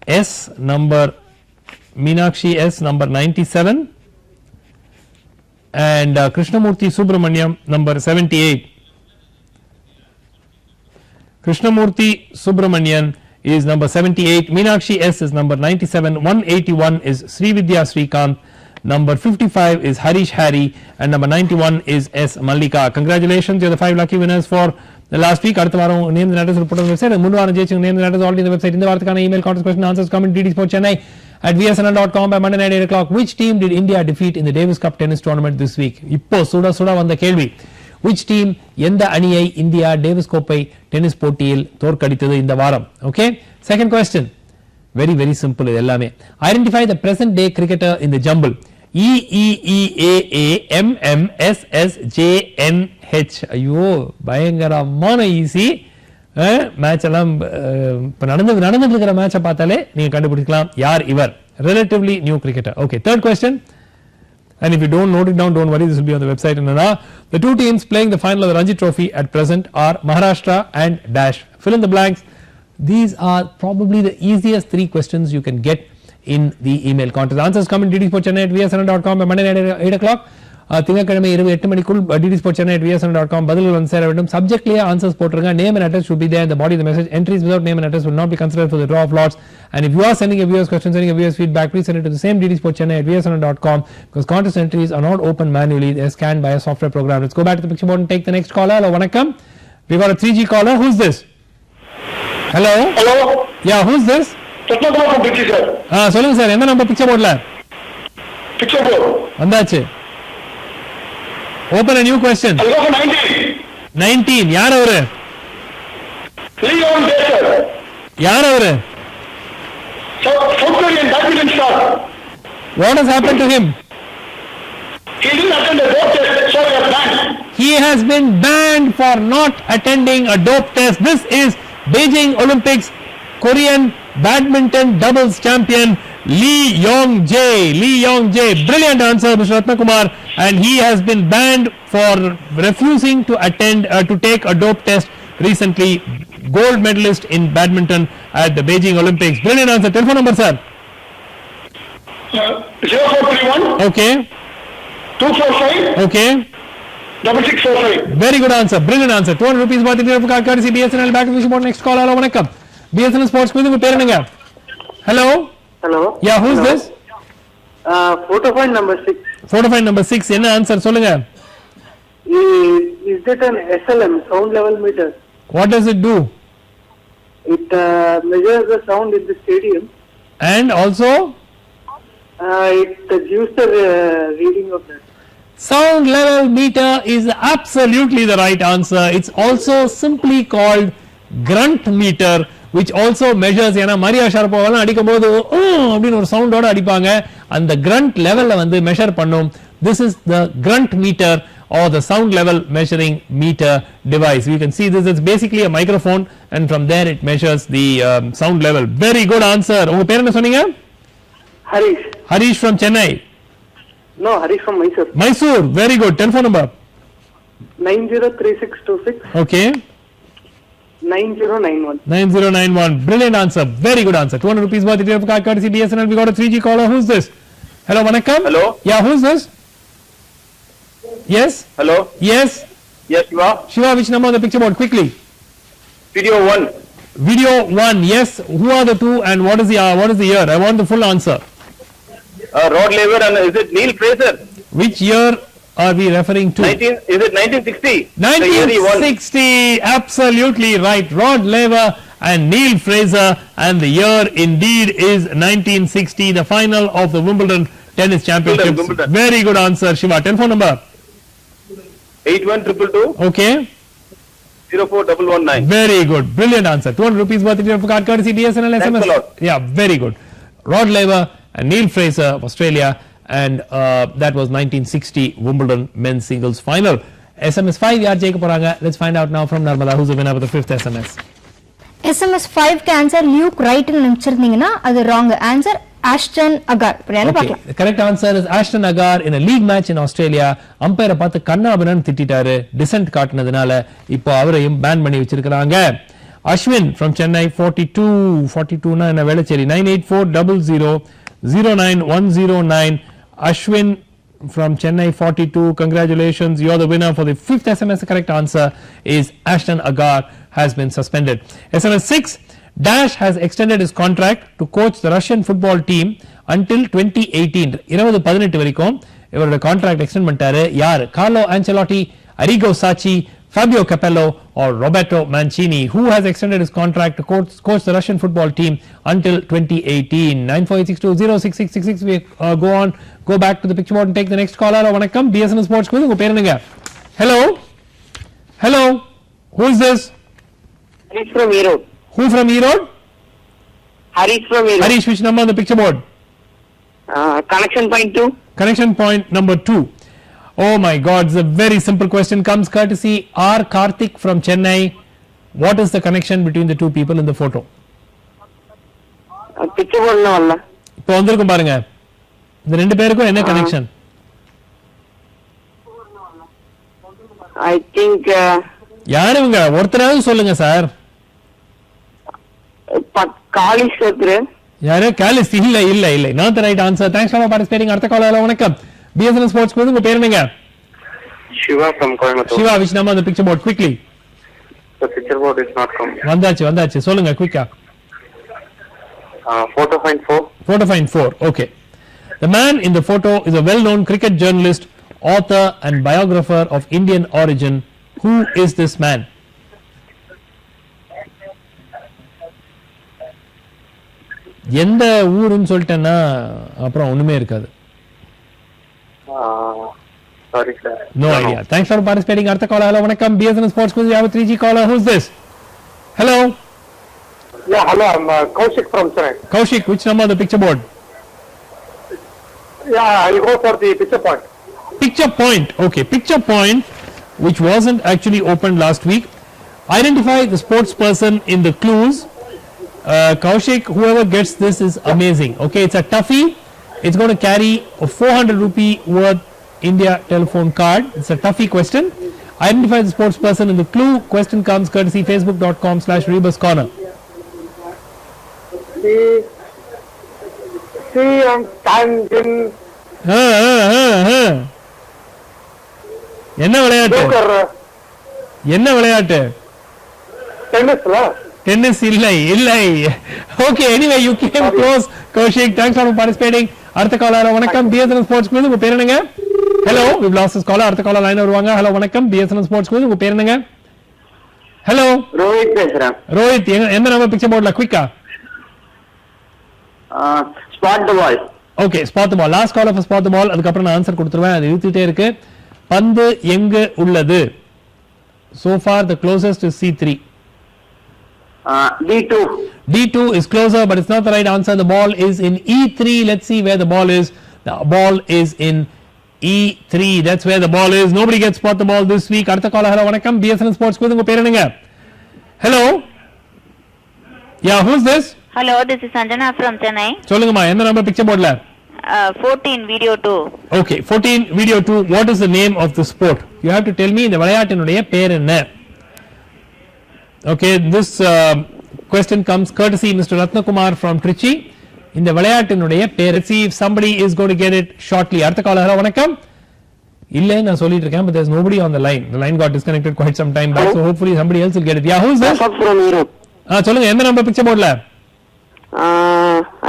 S number 97 and Krishnamurthy Subramaniam number 78 Krishnamurthy Subramanian is number 78 Meenakshi S is number 97 181 is Srividya Srikanth number 55 is Harish Harry and number 91 is S Mallika. Congratulations, you are the 5 lucky winners for the last week. அடுத்த வாரம் name the letters report on the website. முன்னு வாரம் ஜெயிச்சவங்க name the letters already in the website. இந்த வாரத்துக்கான email contest question answers come in DD Sport Chennai at vsnl.com by Monday night 8 o'clock. Which team did India defeat in the Davis Cup tennis tournament this week? இப்போ சுட வந்த கேள்வி. Which team எந்த அணியை India Davis கோப்பை tennis போட்டியில் தோற்கடித்தது இந்த வாரம்? Okay. Second question. Very simple இது எல்லாமே. Identify the present day cricketer in the jumble. EEEAAMMSSJNH. ஐயோ பயங்கரமான ஈஸி மேட்ச் எல்லாம் இப்ப நடந்துட்டு இருக்கிற மேட்சை பார்த்தாலே நீங்க கண்டுபிடிக்கலாம் யார் இவர். Relatively new cricketer. Okay, third question. And if you don't note it down, don't worry, this will be on the website in an hour. The two teams playing the final of the Ranji Trophy at present are Maharashtra and Dash. Fill in the blanks. These are probably the easiest 3 questions you can get in the email contest. Answers come in DD Sport Chennai at vsnl.com by Monday night 8 o'clock. திங்கட்கிழமை இரவு 8 மணிக்குள் DD Sport Chennai at vsnl.com பதில்கள் வந்து சேர வேண்டும். சப்ஜெக்ட்லயே answers போட்டுருங்க. Name and address should be there in the body of the message. Entries without name and address will not be considered for the draw of lots. And if you are sending a viewer's question, sending a viewer's feedback, please send it to the same DD Sport Chennai at vsnl.com because contest entries are not open manually. They are scanned by a software program. Let's go back to the picture board and take the next caller. Hello, vanakkam. We got a 3G caller. Who's this? Hello. Hello. Yeah, who's this? Tatnakumar from Trichy, sir. சொல்லுங்க sir, என்ன number picture போர்ட்ல? Picture 4. வந்தாச்சு. Open a new question. I'll go for 19. 19. யார் அவரு? Leon Baker. யார் அவரு? South Korean badminton star. What has happened to him? He didn't attend the dope test, so he was banned. He has been banned for not attending a dope test. This is Beijing Olympics Korean badminton doubles champion Lee Yong-jae. Lee Yong-jae, brilliant answer, Mr. Ratnakumar, and he has been banned for refusing to attend to take a dope test recently. Gold medalist in badminton at the Beijing Olympics. Brilliant answer. Telephone number, sir. 0431 Okay. 245 Okay. 6645. Very good answer. Brilliant answer. 200 rupees worth in your card courtesy BSNL. Back to the show. Next call. Hello, vanakkam. BSNL Sports Quiz. உங்க பேர் என்னங்க? Hello. Hello. Yeah, who's this? Photo point number 6. Photo find number 6. என்ன answer சொல்லுங்க? Is that an SLM, sound level meter? What does it do? It measures the sound in the stadium. And also It gives the reading of that. sound level meter is absolutely the right answer. It's also simply called grunt meter, which also measures. ஏனா மரியா ஷார்போவெல்லாம் அடிக்கும்போது அப்படின ஒரு சவுண்டோட அடிப்பாங்க. அந்த grunt level வந்து measure பண்ணும். This is the grunt meter or the sound level measuring meter device. You can see this is basically a microphone, and from there it measures the sound level. Very good answer. உங்க பேர் என்ன சொன்னீங்க? Harish. Harish from Chennai. No, Harish from Mysore. Mysore. Very good. Telephone number. 903626 Okay. 9091. 9091. Brilliant answer. Very good answer. 200 rupees worth of card courtesy BSNL. We got a 3G caller. Who's this? Hello, vanakkam. Hello. Yeah, who's this? Yes. Hello. Yes. Yes, you are. Shiva, which number on the picture board? Quickly. Video 1. Video 1. Yes. Who are the two and what is the year? I want the full answer. Rod Laver and is it Neil Fraser? Which year are we referring to? 1960? 1960. Absolutely right. Rod Laver and Neil Fraser, and the year indeed is 1960, the final of the Wimbledon tennis championships. Wimbledon. Very good answer, Shiva. Telephone number. 8122 Okay. 04119. Very good. Brilliant answer. 200 rupees worth of your card courtesy BSNL SMS. Thanks a lot. Yeah, very good. Rod Laver and Neil Fraser of Australia, and that was 1960 Wimbledon men's singles final. SMS 5 yaar jeyika poranga? Let's find out now from Narmada, who's the winner of the 5th SMS. SMS 5 க்கு answer Luke ரைட்னு நினைச்சிருந்தீங்கன்னா அது wrong. Answer Ashton agar. என்ன பார்க்கலாம்? The correct answer is Ashton Agar in a league match in Australia. அம்பையரை பார்த்து கண்ணாபினன் திட்டிட்டாரு, dissent காட்டினதுனால இப்போ அவரையும் pan பண்ணி வச்சிருக்காங்க. Ashwin from Chennai 42 னா என்ன Velachery 9840000909. Ashwin from Chennai 42, congratulations, you're the winner for the 5th SMS. The correct answer is Ashton Agar has been suspended. SMS 6, Dash has extended his contract to coach the Russian football team until 2018. 2018 வரைக்கும் இவரோட contract extend பண்ணிட்டாரு. யார்? Carlo Ancelotti, Arrigo சாச்சி, Fabio Capello or Roberto Mancini. Who has extended his contract to coach the Russian football team until 2018? 9486206666. We go back to the picture board and take the next caller. Vanakkam, BSNL Sports Quiz. உங்க பேர் என்னங்க? Hello. Hello. Who is this? Harish from Erode. Who from Erode? Harish from Erode. Harish, which number on the picture board? Connection point 2. Connection point number 2. Oh my God, it's a very simple question. Comes courtesy R. Karthik from Chennai. What is the connection between the two people in the photo? Picture board na valla. இப்போ வந்திருக்கும் பாருங்க. இந்த ரெண்டு பேருக்கும் என்ன connection? I think யாரு இவங்க? ஒருத்தராவது சொல்லுங்க சார். காலிஸ் ஒருத்தர். யாரு? காலிஸ்? இல்ல. Not the right answer. Thanks for participating. அடுத்த காலர். வணக்கம். BSNL Sports Quiz. உங்க பேர் என்னங்க? Shiva from Coimbatore. Shiva, which number on the picture board? Quickly. The picture board is not come. வந்தாச்சு. சொல்லுங்க குயிக்கா. Photo find 4. Photo find 4. Okay. The man in the photo is a well-known cricket journalist, author and biographer of Indian origin. Who is this man? எந்த ஊருன்னு சொல்லிட்டேன்னா அப்புறம் ஒண்ணுமே இருக்காது. Sorry, sir. No idea. Thanks for participating. Artha caller. Hello, vanakkam. BSNL Sports Quiz. We have a 3G caller. Who's this? Hello. Yeah, hello, I'm Kaushik from Chennai. Kaushik, which number of the picture board? Yeah, I'll go for the picture point. Picture point. Okay, picture point, which wasn't actually opened last week. Identify the sports person in the clues. Kaushik, whoever gets this is amazing. Okay, it's a toughie. It's going to carry a 400 rupee worth India telephone card. It's a toughie question. Identify the sports person in the clue. Question comes courtesy facebook.com/Rebus Corner. See, I'm standing. என்ன விளையாட்டு? என்ன விளையாட்டு? Tennis, right? Tennis இல்லை. Okay, anyway, you came close. Kaushik, thanks for participating. அடுத்த collar வணக்கம். BSNL Sports Quiz. உங்க பேர் என்னங்க? Hello, we've lost this caller. அடுத்த காலர் லைன் வருவாங்க. Hello, வணக்கம். BSNL Sports Quiz. உங்க பேர் என்னங்க? Hello. ரோஹித் பேசுறேன். ரோஹித், எந்த நம்பர் பிக்சர் போர்ட்ல குயிக்கா? Spot the ball. Okay, spot the ball. Last caller for spot the ball. அதுக்கு அப்புறம் நான் ஆன்சர் கொடுத்துருவேன். அது இழுத்துட்டே இருக்கு. பந்து எங்க உள்ளது? So far the closest is C3. D2. D2 is closer, but it's not the right answer. The ball is in E3. Let's see where the ball is. The ball is in E3. That's where the ball is. Nobody gets spot the ball this week. அடுத்த caller. Hello, வணக்கம். BSNL Sports Quiz. உங்க பேர் என்னங்க? Hello. Yeah, who's this? Hello, this is Sanjana from Chennai. சொல்லுங்கம்மா, எந்த number picture போர்ட்ல? 14 video 2. Okay, 14 video 2. What is the name of the sport? You have to tell me இந்த விளையாட்டினுடைய பேர் என்ன? Okay, this question comes courtesy Mr. Ratnakumar from Trichy. இந்த விளையாட்டினுடைய பேர். Let's see if somebody is going to get it shortly. அடுத்த caller. Hello, வணக்கம். இல்ல நான் சொல்லிட்டு இருக்கேன், but there's nobody on the line. The line got disconnected quite some time back, so hopefully somebody else will get it. Yeah, who is this? From Europe. சொல்லுங்க, எந்த number picture போர்ட்ல?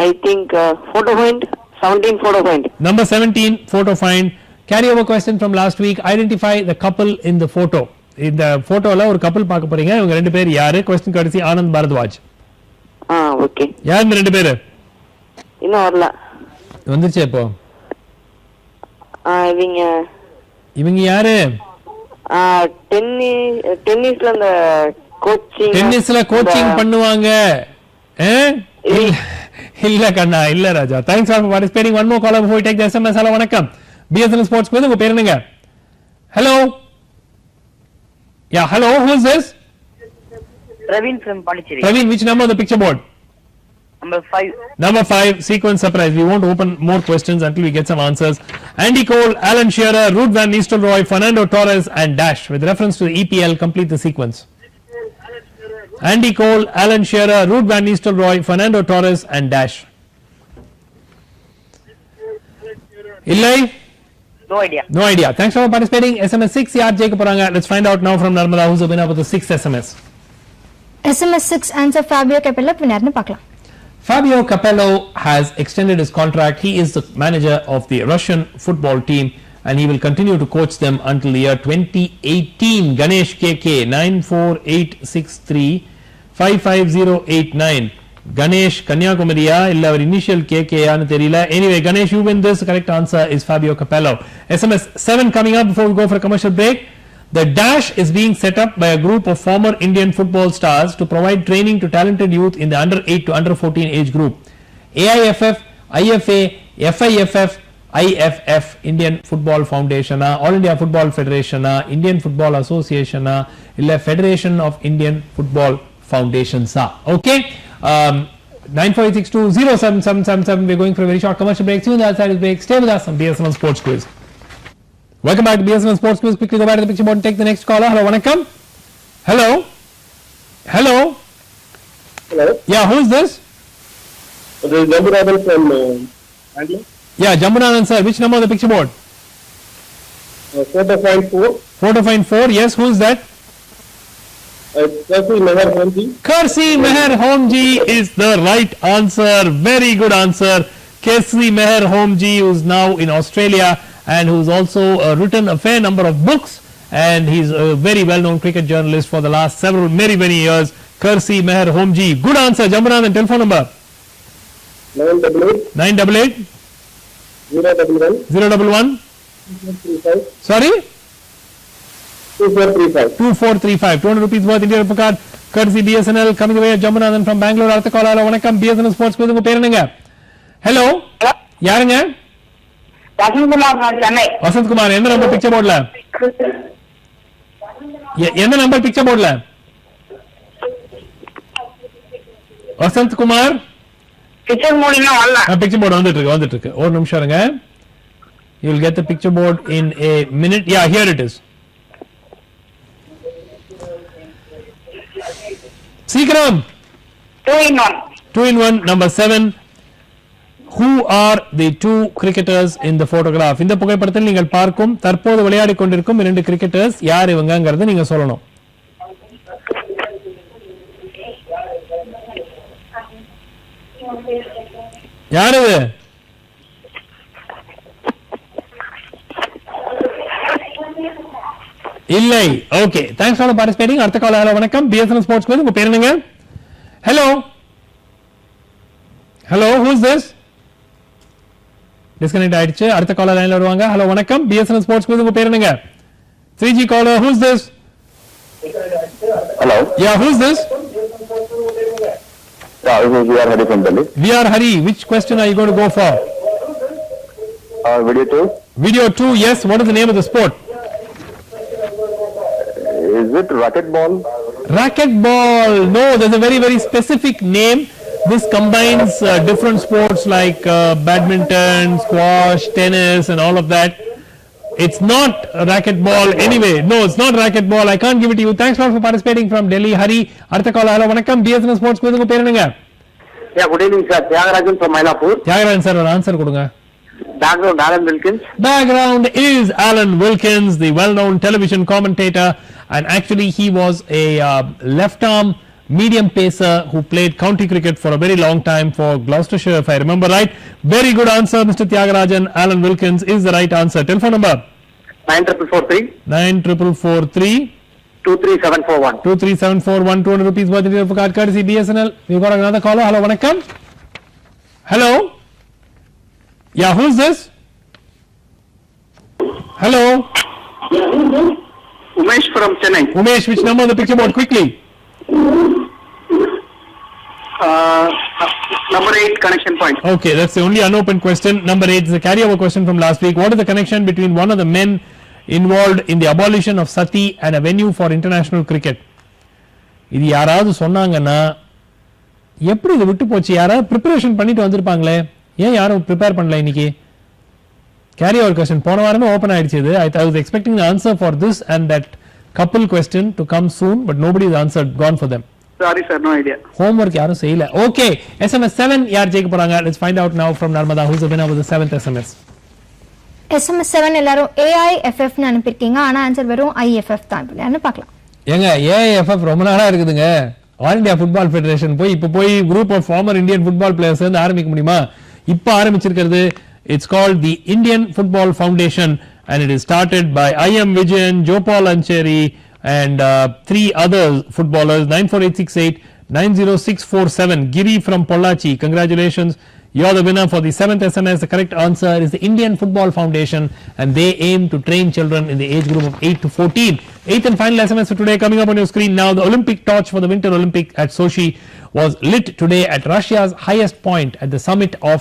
I think photo find. 17 photo find. Number 17 photo find. Carry over question from last week. Identify the couple in the photo. இந்த போட்டோல ஒரு கப்பல் பார்க்க போறீங்க. இவங்க ரெண்டு பேர் யாரு? Question courtesy Anand Bharadwaj. Okay. யார் இந்த ரெண்டு பேரு? இன்னும் வரல. வந்துருச்சு இப்போ. இவங்க யாரு? டென்னிஸ்ல அந்த கோச்சிங். டென்னிஸ்ல கோச்சிங் பண்ணுவாங்க. இல்ல கண்ணா, இல்ல ராஜா. Thanks for participating. One more caller before we take the SMS. Hello, வணக்கம். BSNL Sports Quiz. உங்க பேர் என்னங்க? Hello. Yeah, hello. Who is this? Praveen from Pondicherry. Praveen, which number of the picture board? Number 5. Number 5, sequence surprise. We won't open more questions until we get some answers. Andy Cole, Alan Shearer, Ruud van Nistelrooy, Fernando Torres and Dash. With reference to the EPL, complete the sequence. Andy Cole, Alan Shearer, Ruud van Nistelrooy, Fernando Torres and Dash. Illai? No idea. No idea. Thanks for participating. SMS 6 yaar jayika poranga. Let's find out now from Narmada who's the winner of the 6th SMS. SMS 6 answer Fabio Capello winner பார்க்கலாம். Fabio Capello has extended his contract. He is the manager of the Russian football team and he will continue to coach them until the year 2018. Ganesh KK 94863550089. Ganesh Kanyakumariya illa our initial KK yaanu theriyala. Anyway, Ganesh, you win this. The correct answer is Fabio Capello. SMS 7 coming up before we go for a commercial break. The Dash is being set up by a group of former Indian football stars to provide training to talented youth in the under 8 to under 14 age group. AIFF, IFA, FIFF, IFF, Indian Football Foundation, All India Football Federation, Indian Football Association, illa Federation of Indian Football Foundations. Okay, 9486207777. We're going for a very short commercial break. See you on the other side of the break. Stay with us on BSNL Sports Quiz. Welcome back to BSNL Sports Quiz. Quickly go back to the picture board and take the next caller. Hello, vanakkam. Hello. Hello. Hello. Yeah, who is this? This is Jambunathan from Bangalore. Yeah, Jambunathan sir. Which number of the picture board? Photo find 4. Photo find 4. Yes, who is that? Kursi Meher Homji. Kursi Meher Homji is the right answer. Very good answer. Kursi Meher Homji, who is now in Australia and who's also written a fair number of books and he's a very well-known cricket journalist for the last many years. Kursi Meher Homji. Good answer. Jambunathan, telephone number? 988 011 sorry 2435 200 rupees worth India Rupee card courtesy BSNL coming away at Jamunathan from Bangalore. அடுத்த call hello வணக்கம் BSNL sports quiz உங்க பேர் என்னங்க? Hello யாருங்க? Vasanthkumar from Chennai. Vasanth Kumar எந்த number picture போர்டுல? எந்த number picture போர்டுல? வசந்த் குமார் பிக்சர் மூலியமா வரல. பிக்சர் போர்டு வந்துட்டு இருக்கு ஒரு நிமிஷம் இருங்க. You will get the picture board in a minute. Yeah, here it is. Seekram 2 in 1 number 7. Who are the two cricketers in the photograph? இந்த புகைப்படத்தில் நீங்கள் பார்க்கும் தற்போது விளையாடிக் கொண்டிருக்கும் இரண்டு கிரிக்கெட்டர்ஸ் யார் இவங்கங்கறத நீங்க சொல்லணும். யார் இது? இல்லை. Okay, thanks for participating. அடுத்த கால் ஹலோ வணக்கம் BSNL ஸ்போர்ட்ஸ் quiz உங்க பேர் என்னங்க? Hello who is this? Disconnect ஆயிடுச்சு. அடுத்த காலர் லைன்ல வருவாங்க. ஹலோ வணக்கம் BSNL ஸ்போர்ட்ஸ் quiz உங்க பேர் என்னங்க? 3G caller, who is this? Hello. Yeah, who is this? Yeah, this is VR Hari from Delhi. VR Hari, which question are you going to go for? Video 2. Video 2, yes. What is the name of the sport? Is it racquetball? Racquetball. No, there's a very, very specific name. This combines different sports like badminton, squash, tennis and all of that. It's not racquetball anyway. No, it's not racquetball. I can't give it to you. Thanks a lot for participating from Delhi. Hari, அடுத்த call hello வணக்கம் BSNL sports quiz உங்க பேர் என்னங்க? Yeah, good evening sir. Tyagarajan from Mylapore. Tyagarajan sir ஒரு answer கொடுங்க. Background Alan Wilkins. Background is Alan Wilkins, the well-known television commentator, and actually he was a left-arm medium pacer who played county cricket for a very long time for Gloucestershire, if I remember right. Very good answer, Mr. Tyagarajan. Alan Wilkins is the right answer. Telephone number 9443 9443 23741. 23741. 200 rupees worth of your card courtesy BSNL. We've got another caller. Hello, vanakkam. Hello. Yeah, who's this? Hello. Umesh from Chennai. Umesh, which number on the picture board? Quickly. Number 8 connection point. Okay, that's the only unopened question. Number 8 is a carryover question from last week. What is the connection between one of the men involved in the abolition of sati and a venue for international cricket? இது யாராவது சொன்னாங்கன்னா எப்படி இது விட்டு போச்சு? யாராவது preparation பண்ணிட்டு வந்திருப்பாங்களே, ஏன் யாரும் ப்ரிப்பேர் பண்ணல இன்னைக்கு? கேரியோவர் கொஸ்டின் போன வாரமே ஓபன் ஆயிடுச்சு. இது I was expecting the answer for this and that couple question to come soon, but nobody has answered. Gone for them. Sorry sir, no idea. Homework யாரும் செய்யல. Okay, SMS 7 யார் ஜெயிக்க போறாங்க? Let's find out now from Narmada who's the winner with the 7th SMS. SMS 7 எல்லாரும் AIFF னு அனுப்பிருக்கீங்க. ஆனா answer வெறும் IFF தான். இப்படின்னு பார்க்கலாம். ஏங்க AIFF ரொம்ப நாளா இருக்குதுங்க. ஆல் இந்தியா ஃபுட்பால் ஃபெடரேஷன் போய் group of former Indian football players வந்து ஆரம்பிக்க முடியுமா? இப்போ ஆரம்பிச்சிருக்கிறது. It's called the Indian Football Foundation and it is started by IM Vijayan, Jopal Ancheri and 3 other footballers. 94868 90647. Giri from Pollachi, congratulations, you're the winner for the 7th SMS. The correct answer is the Indian Football Foundation and they aim to train children in the age group of 8 to 14. 8th and final SMS for today coming up on your screen now. The Olympic torch for the Winter Olympics at Sochi was lit today at Russia's highest point at the summit of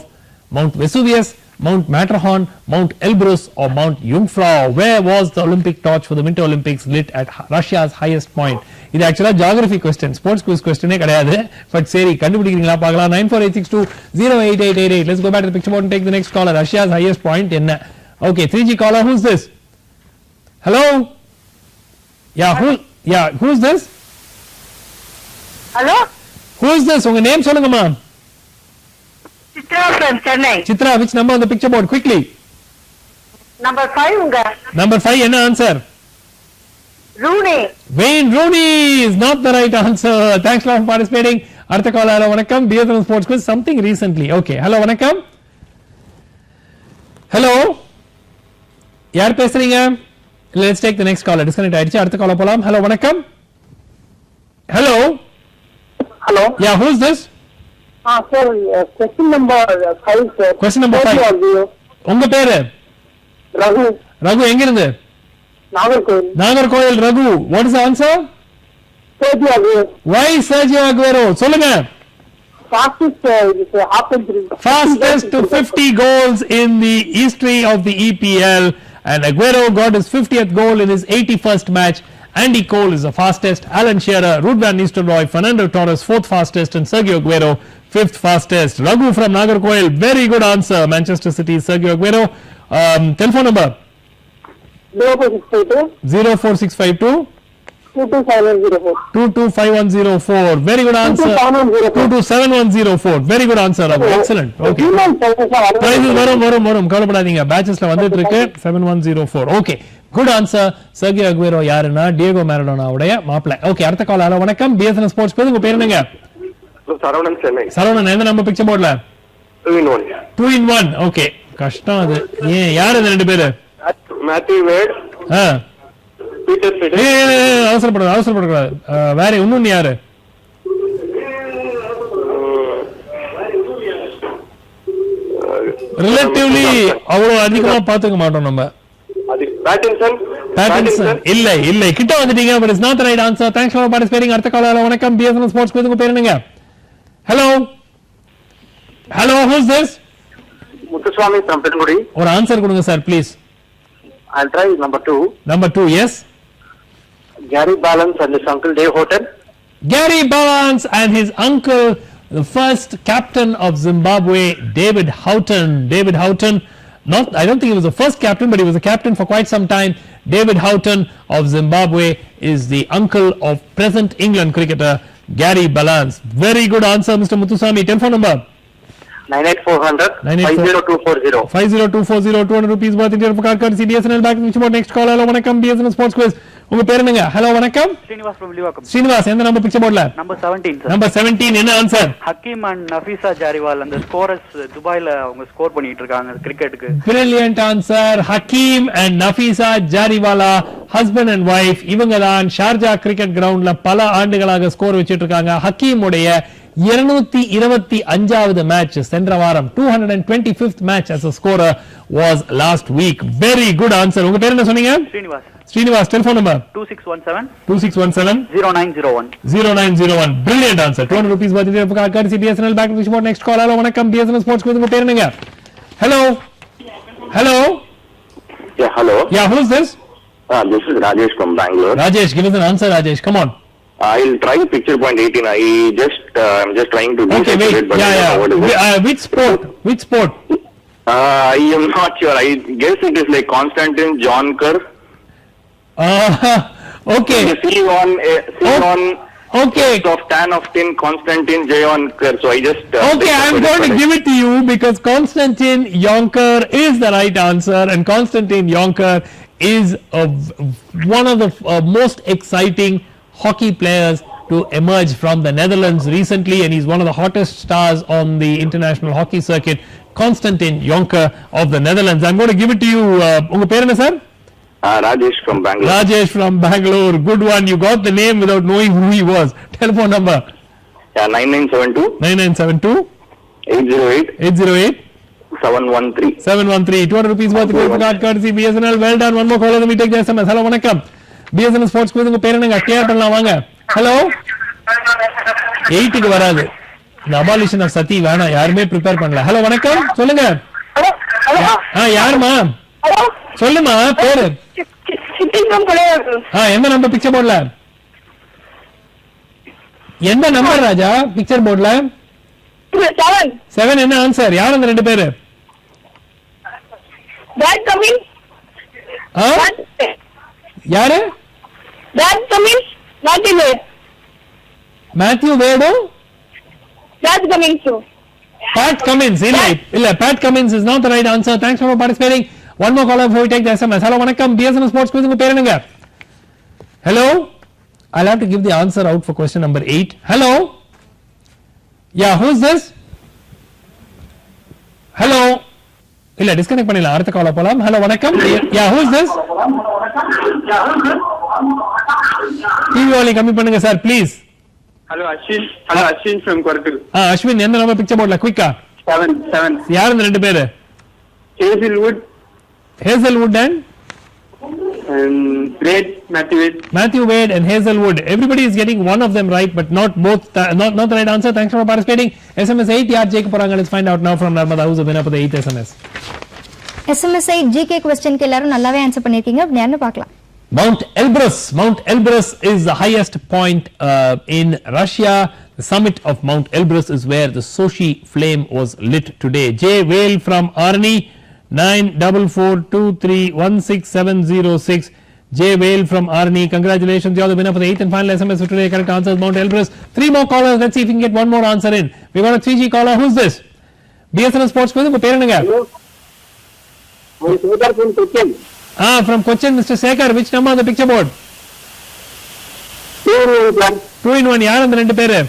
Mount Vesuvius, Mount Matterhorn, Mount Elbrus or Mount Jungfrau. Where was the Olympic torch for the Winter Olympics lit at Russia's highest point? இது actually geography question, sports quiz question கிடையாது. But சரி கண்டுபிடிக்கிறீங்களா பார்க்கலாம். 9486208888. Let's go back to the picture board and take the next caller. Russia's highest point என்ன? Okay, 3G caller, who's this? Hello? Who's this? Hello? Who's this? உங்க name சொல்லுங்கம்மா. Chitra from Chennai. Chitra, which number on the picture board? Quickly. Number 5 உங்க. Number 5 என்ன answer? Rooney. Wayne Rooney is not the right answer. Thanks a lot for participating. அடுத்த call hello வணக்கம் BSNL sports quiz something recently. Okay, hello வணக்கம். Hello. யார் பேசுறீங்க? Let's take the next caller. Disconnect ஆயிடுச்சு. அடுத்த கால் போலாம். Hello வணக்கம். Hello. Hello. Yeah, who's this? sir, question number 5, sir. Question number 5. உங்க பேரு Raghu, ரகு எங்க இருந்து Nagarkoil. Nagercoil Raghu what is the answer Sergio Aguero. why Sergio Aguero சொல்லுங்க Fastest half century. fastest to 50 goals in the history of the EPL and Aguero got his 50th goal in his 81st match. Andy Cole is the fastest, Alan Shearer, Ruud van Nistelrooy, Fernando Torres 4th fastest and Sergio Aguero 5th fastest. Raghu from Nagarkoil, very good answer. Manchester City Sergio Aguero. Telephone number 0462 04652 225104. Very good answer. 227104. Very good answer. Raghu. Excellent. Okay. Prices வரும் கவலைப்படாதீங்க பேட்சஸ்ல வந்துட்டு இருக்கு 7104. Okay. Good answer. Sergio Aguero யாருன்னா Diego மாரடோனாவுடைய மாப்பிள்ளை. Okay. அடுத்த call hello வணக்கம் BSN sports பேர் உங்க பேர் என்னங்க சரவணன் சென்னை. சரவணன் எந்த நம்பர் பிக்சர் போர்ட்ல 2 in 1. Okay. கஷ்டம் அது. ஏன் யார் இந்த ரெண்டு பேரு மேத்யூ வேட், பீட்டர் ஃபிடல். அவசரப்படக்கூடாது. வேற இன்னொன்னு யாரு ரிலேட்டிவ்லி அவ்வளவு அதிகமா பாத்துக்க மாட்டோம் நம்ம. பேட்டின்சன் இல்ல கிட்ட வந்துட்டீங்க but it's not the right answer. Thanks for participating. அடுத்த கால் ஹலோ வணக்கம் BSN ஸ்போர்ட்ஸ் பேர் உங்க பேர் என்னங்க hello who's this Muthuswami from Perungudi. ஒரு ஆன்சர் கொடுங்க sir please. I'll try number 2. Number 2, yes. Gary Balance and his uncle Dave Houghton. Gary Balance and his uncle, the first captain of Zimbabwe, David Houghton. I don't think he was the first captain, but he was a captain for quite some time. David Houghton of Zimbabwe is the uncle of present England cricketer Gary Balance. Very good answer, Mr. Muthuswamy. Telephone number 98400 50240. 50240. 200 rupees worth in your card courtesy BSNL. Back to next call. Hello, வணக்கம் BSNL Sports Quiz. உங்க பேர் என்னங்க hello வணக்கம் Srinivas from Livakum. Srinivas எந்த number picture போர்ட்ல Number 17, sir. Number 17 என்ன answer Hakim and Nafisa Jariwal அந்த scorers துபாயில அவங்க ஸ்கோர் பண்ணிட்டு இருக்காங்க கிரிக்கெட்டுக்கு. brilliant answer Hakim and Nafisa Jariwala husband and wife இவங்க தான் ஷார்ஜா கிரிக்கெட் கிரவுண்ட்ல பல ஆண்டுகளாக ஸ்கோர் வச்சிட்டு இருக்காங்க. ஹக்கீம் உடைய 225வது மேட்ச் சென்ற வாரம் 225th match as a scorer was last week. Very good answer. உங்க பேர் என்ன சொன்னீங்க Srinivas. Telephone number 2617 0901. Brilliant answer. 200 rupees worth of card courtesy BSNL. Back to the next call. Hello வணக்கம் BSNL Sports Quiz. உங்க பேர் என்னங்க hello Yeah, hello. Yeah, who's this This is Rajesh from Bangalore. Rajesh. Give us an answer Rajesh, come on. I'll try picture point 18. I'm just trying to okay wait which sport I am not sure. I guess it is like Konstantin Jonkar. Okay. Okay. Of tan of tin Konstantin Jonkar. So I just okay, I'm going to give it to you because Konstantin Jonkar is the right answer and Konstantin Jonkar is one of the most exciting hockey players to emerge from the Netherlands recently, and he's one of the hottest stars on the international hockey circuit. Konstantin Jonkar of the Netherlands. I'm going to give it to you. Unga per enna sir? Rajesh from Bangalore. Rajesh from Bangalore. Good one. You got the name without knowing who he was. Telephone number? Yeah, 9972 808 713. 200 rupees worth of card courtesy BSNL. Well done. One more caller. Let me take the SMS. Hello, vanakkam. BSNL Sports Quiz. உங்க பேர் என்னங்க care பண்ணலாம் வாங்க. Hello 8 க்கு வராது. இந்த abolition of சதி வேணாம், யாருமே ப்ரிப்பேர் பண்ணல. ஹலோ வணக்கம் சொல்லுங்க. யாருமா சொல்லுமா பேரு எந்த நம்பர் பிக்சர் போர்ட்ல எந்த நம்பர் ராஜா பிக்சர் போர்ட்ல 7 என்ன ஆன்சர் யார் அந்த ரெண்டு பேரு யாரு மேத்யூ வேடு Pat Cummins. Pat Cummins is not the right answer. Thanks for participating. One more caller before we take the SMS. Hello, vanakkam. BSN Sports Quiz. Unga per enanga? Hello? I'll have to give the answer out for question number 8. Hello? Yeah, who's this? Hello? Illa disconnect pannila. அடுத்த collar போலாம். Hello, vanakkam. Yeah, who's this? TV only கம்மி பண்ணுங்க sir, please. Hello, Ashwin. Hello, Ashwin from Koratil. Ashwin எந்த number picture போர்ட்ல குயிக்கா 7. யார் இந்த ரெண்டு பேரு Hazelwood and Wade, Matthew Wade and Hazelwood. Everybody is getting one of them right, but not both. Not the right answer. Thanks for participating. SMS 8 yaar jake poranga. Let's find out now from Narmada who's the winner for the 8th SMS. SMS 8 GK question க்கு எல்லாரும் நல்லாவே answer பண்ணிருக்கீங்க. அப்ப என்ன பார்க்கலாம்? Mount Elbrus is the highest point in Russia. The summit of Mount Elbrus is where the Sochi flame was lit today. J Vale from Arni 9442316706. J Vale from Arni, congratulations, you are the winner for the 8th and final SMS for today. Correct answer is Mount Elbrus. 3 more callers, let's see if we can get one more answer in. We got a 3G caller. Who's this? BSNL Sports Quiz. Unger peru enga? From Cochin, Mr. Sekhar. Which number on the picture board? 2 in 1. Yaar and rendu peru?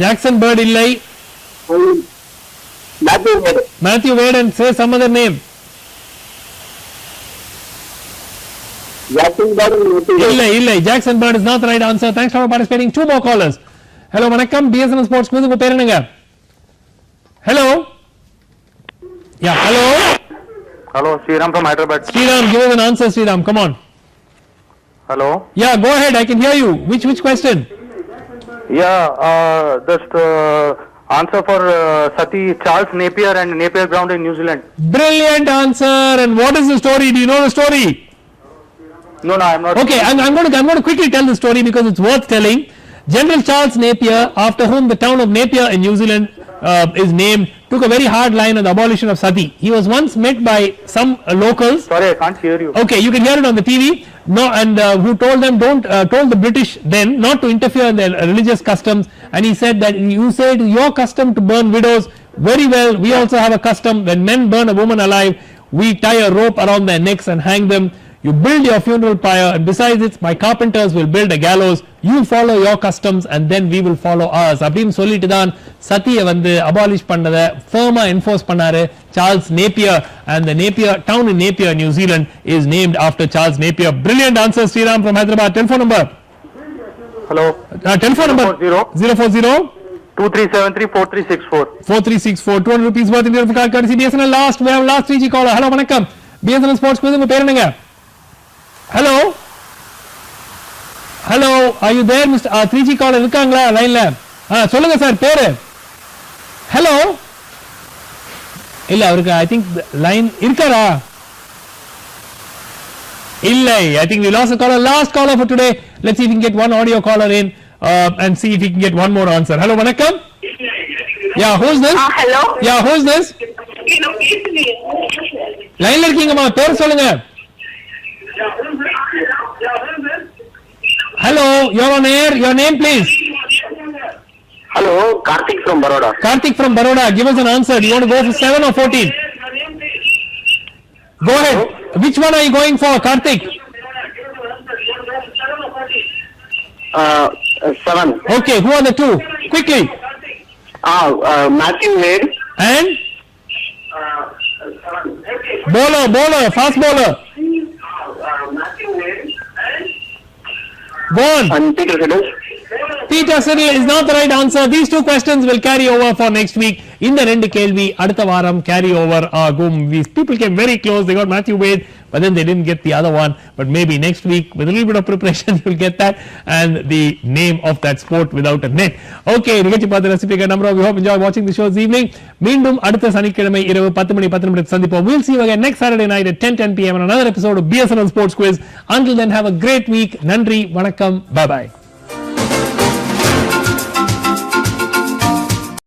Jackson Bird illai. Matthew Wade and say some other name. Illai. Jackson Bird is not the right answer. Thanks for participating. 2 more callers. Hello, vanakkam. BSNL Sports Quiz. Unga peru enga? Hello. Yeah, hello. Hello, Sriram from Hyderabad. Sriram, give us an answer, Sriram. Come on. Hello. Yeah, go ahead. I can hear you. Which question? Yeah, just answer for Sati Charles Napier and Napier Ground in New Zealand. Brilliant answer. And what is the story? Do you know the story? No, I'm not. Okay, I'm going to quickly tell the story because it's worth telling. General Charles Napier, after whom the town of Napier in New Zealand is named, took a very hard line on the abolition of sati. He was once met by some locals. Sorry, I can't hear you. Okay, you can hear it on the TV. No, and who told them told the British then not to interfere in their religious customs. And he said that you say it is your custom to burn widows. Very well, we also have a custom. When men burn a woman alive, we tie a rope around their necks and hang them. You build your funeral pyre, and besides it, my carpenters will build a gallows. You follow your customs, and then we will follow ours. அப்படின்னு சொல்லிட்டு தான் சத்தியை வந்து abolish பண்ணதை firm-ஆ enforce பண்ணாரு Charles Napier, and the Napier town in Napier, New Zealand is named after Charles Napier. Brilliant answer, Sriram from Hyderabad. Telephone number. Hello. Telephone number 040 2373 4364. 200 rupees worth in your card courtesy BSNL. Last, we have last 3G caller. Hello, vanakkam. BSNL Sports Quiz. உங்க பேர் என்னங்க? Hello, are you there, Mr. 3G caller இருக்காங்களா லைன்ல? சொல்லுங்க sir பேரு. Hello, இல்ல அவருக்கு I think line இருக்காரா? இல்ல, I think we lost the caller. Last caller for today. Let's see if we can get one audio caller in and see if we can get one more answer. Hello, vanakkam. Yeah, who's this? Hello. Yeah, who's this? லைன்ல இருக்கீங்கம்மா, பேர் சொல்லுங்க. Hello, you're on air. Your name, please. Hello, Karthik from Baroda. Karthik from Baroda. Give us an answer. Do you want to go for 7 or 14? Go ahead. Which one are you going for, Karthik? 7. Okay, who are the two? Quickly. Matthew Wade. And? Bowler, fast bowler. Go on. And Peter Siddle. Peter Siddle is not the right answer. These two questions will carry over for next week. In the ரெண்டு கேள்வி அடுத்த வாரம் carry over ஆகும். People came very close. They got Matthew Wade, but then they didn't get the other one. But maybe next week, with a little bit of preparation, you'll get that and the name of that sport without a net. Okay, நிகழ்ச்சி பார்த்து ரசிப்பீங்க. Number of you hope enjoy watching the show this evening. மீண்டும் அடுத்த சனிக்கிழமை இரவு 10 மணி 10 நிமிடத்துக்கு சந்திப்போம். We'll see you again next Saturday night at 10 p.m. on another episode of BSNL Sports Quiz. Until then, have a great week. நன்றி, வணக்கம், bye bye.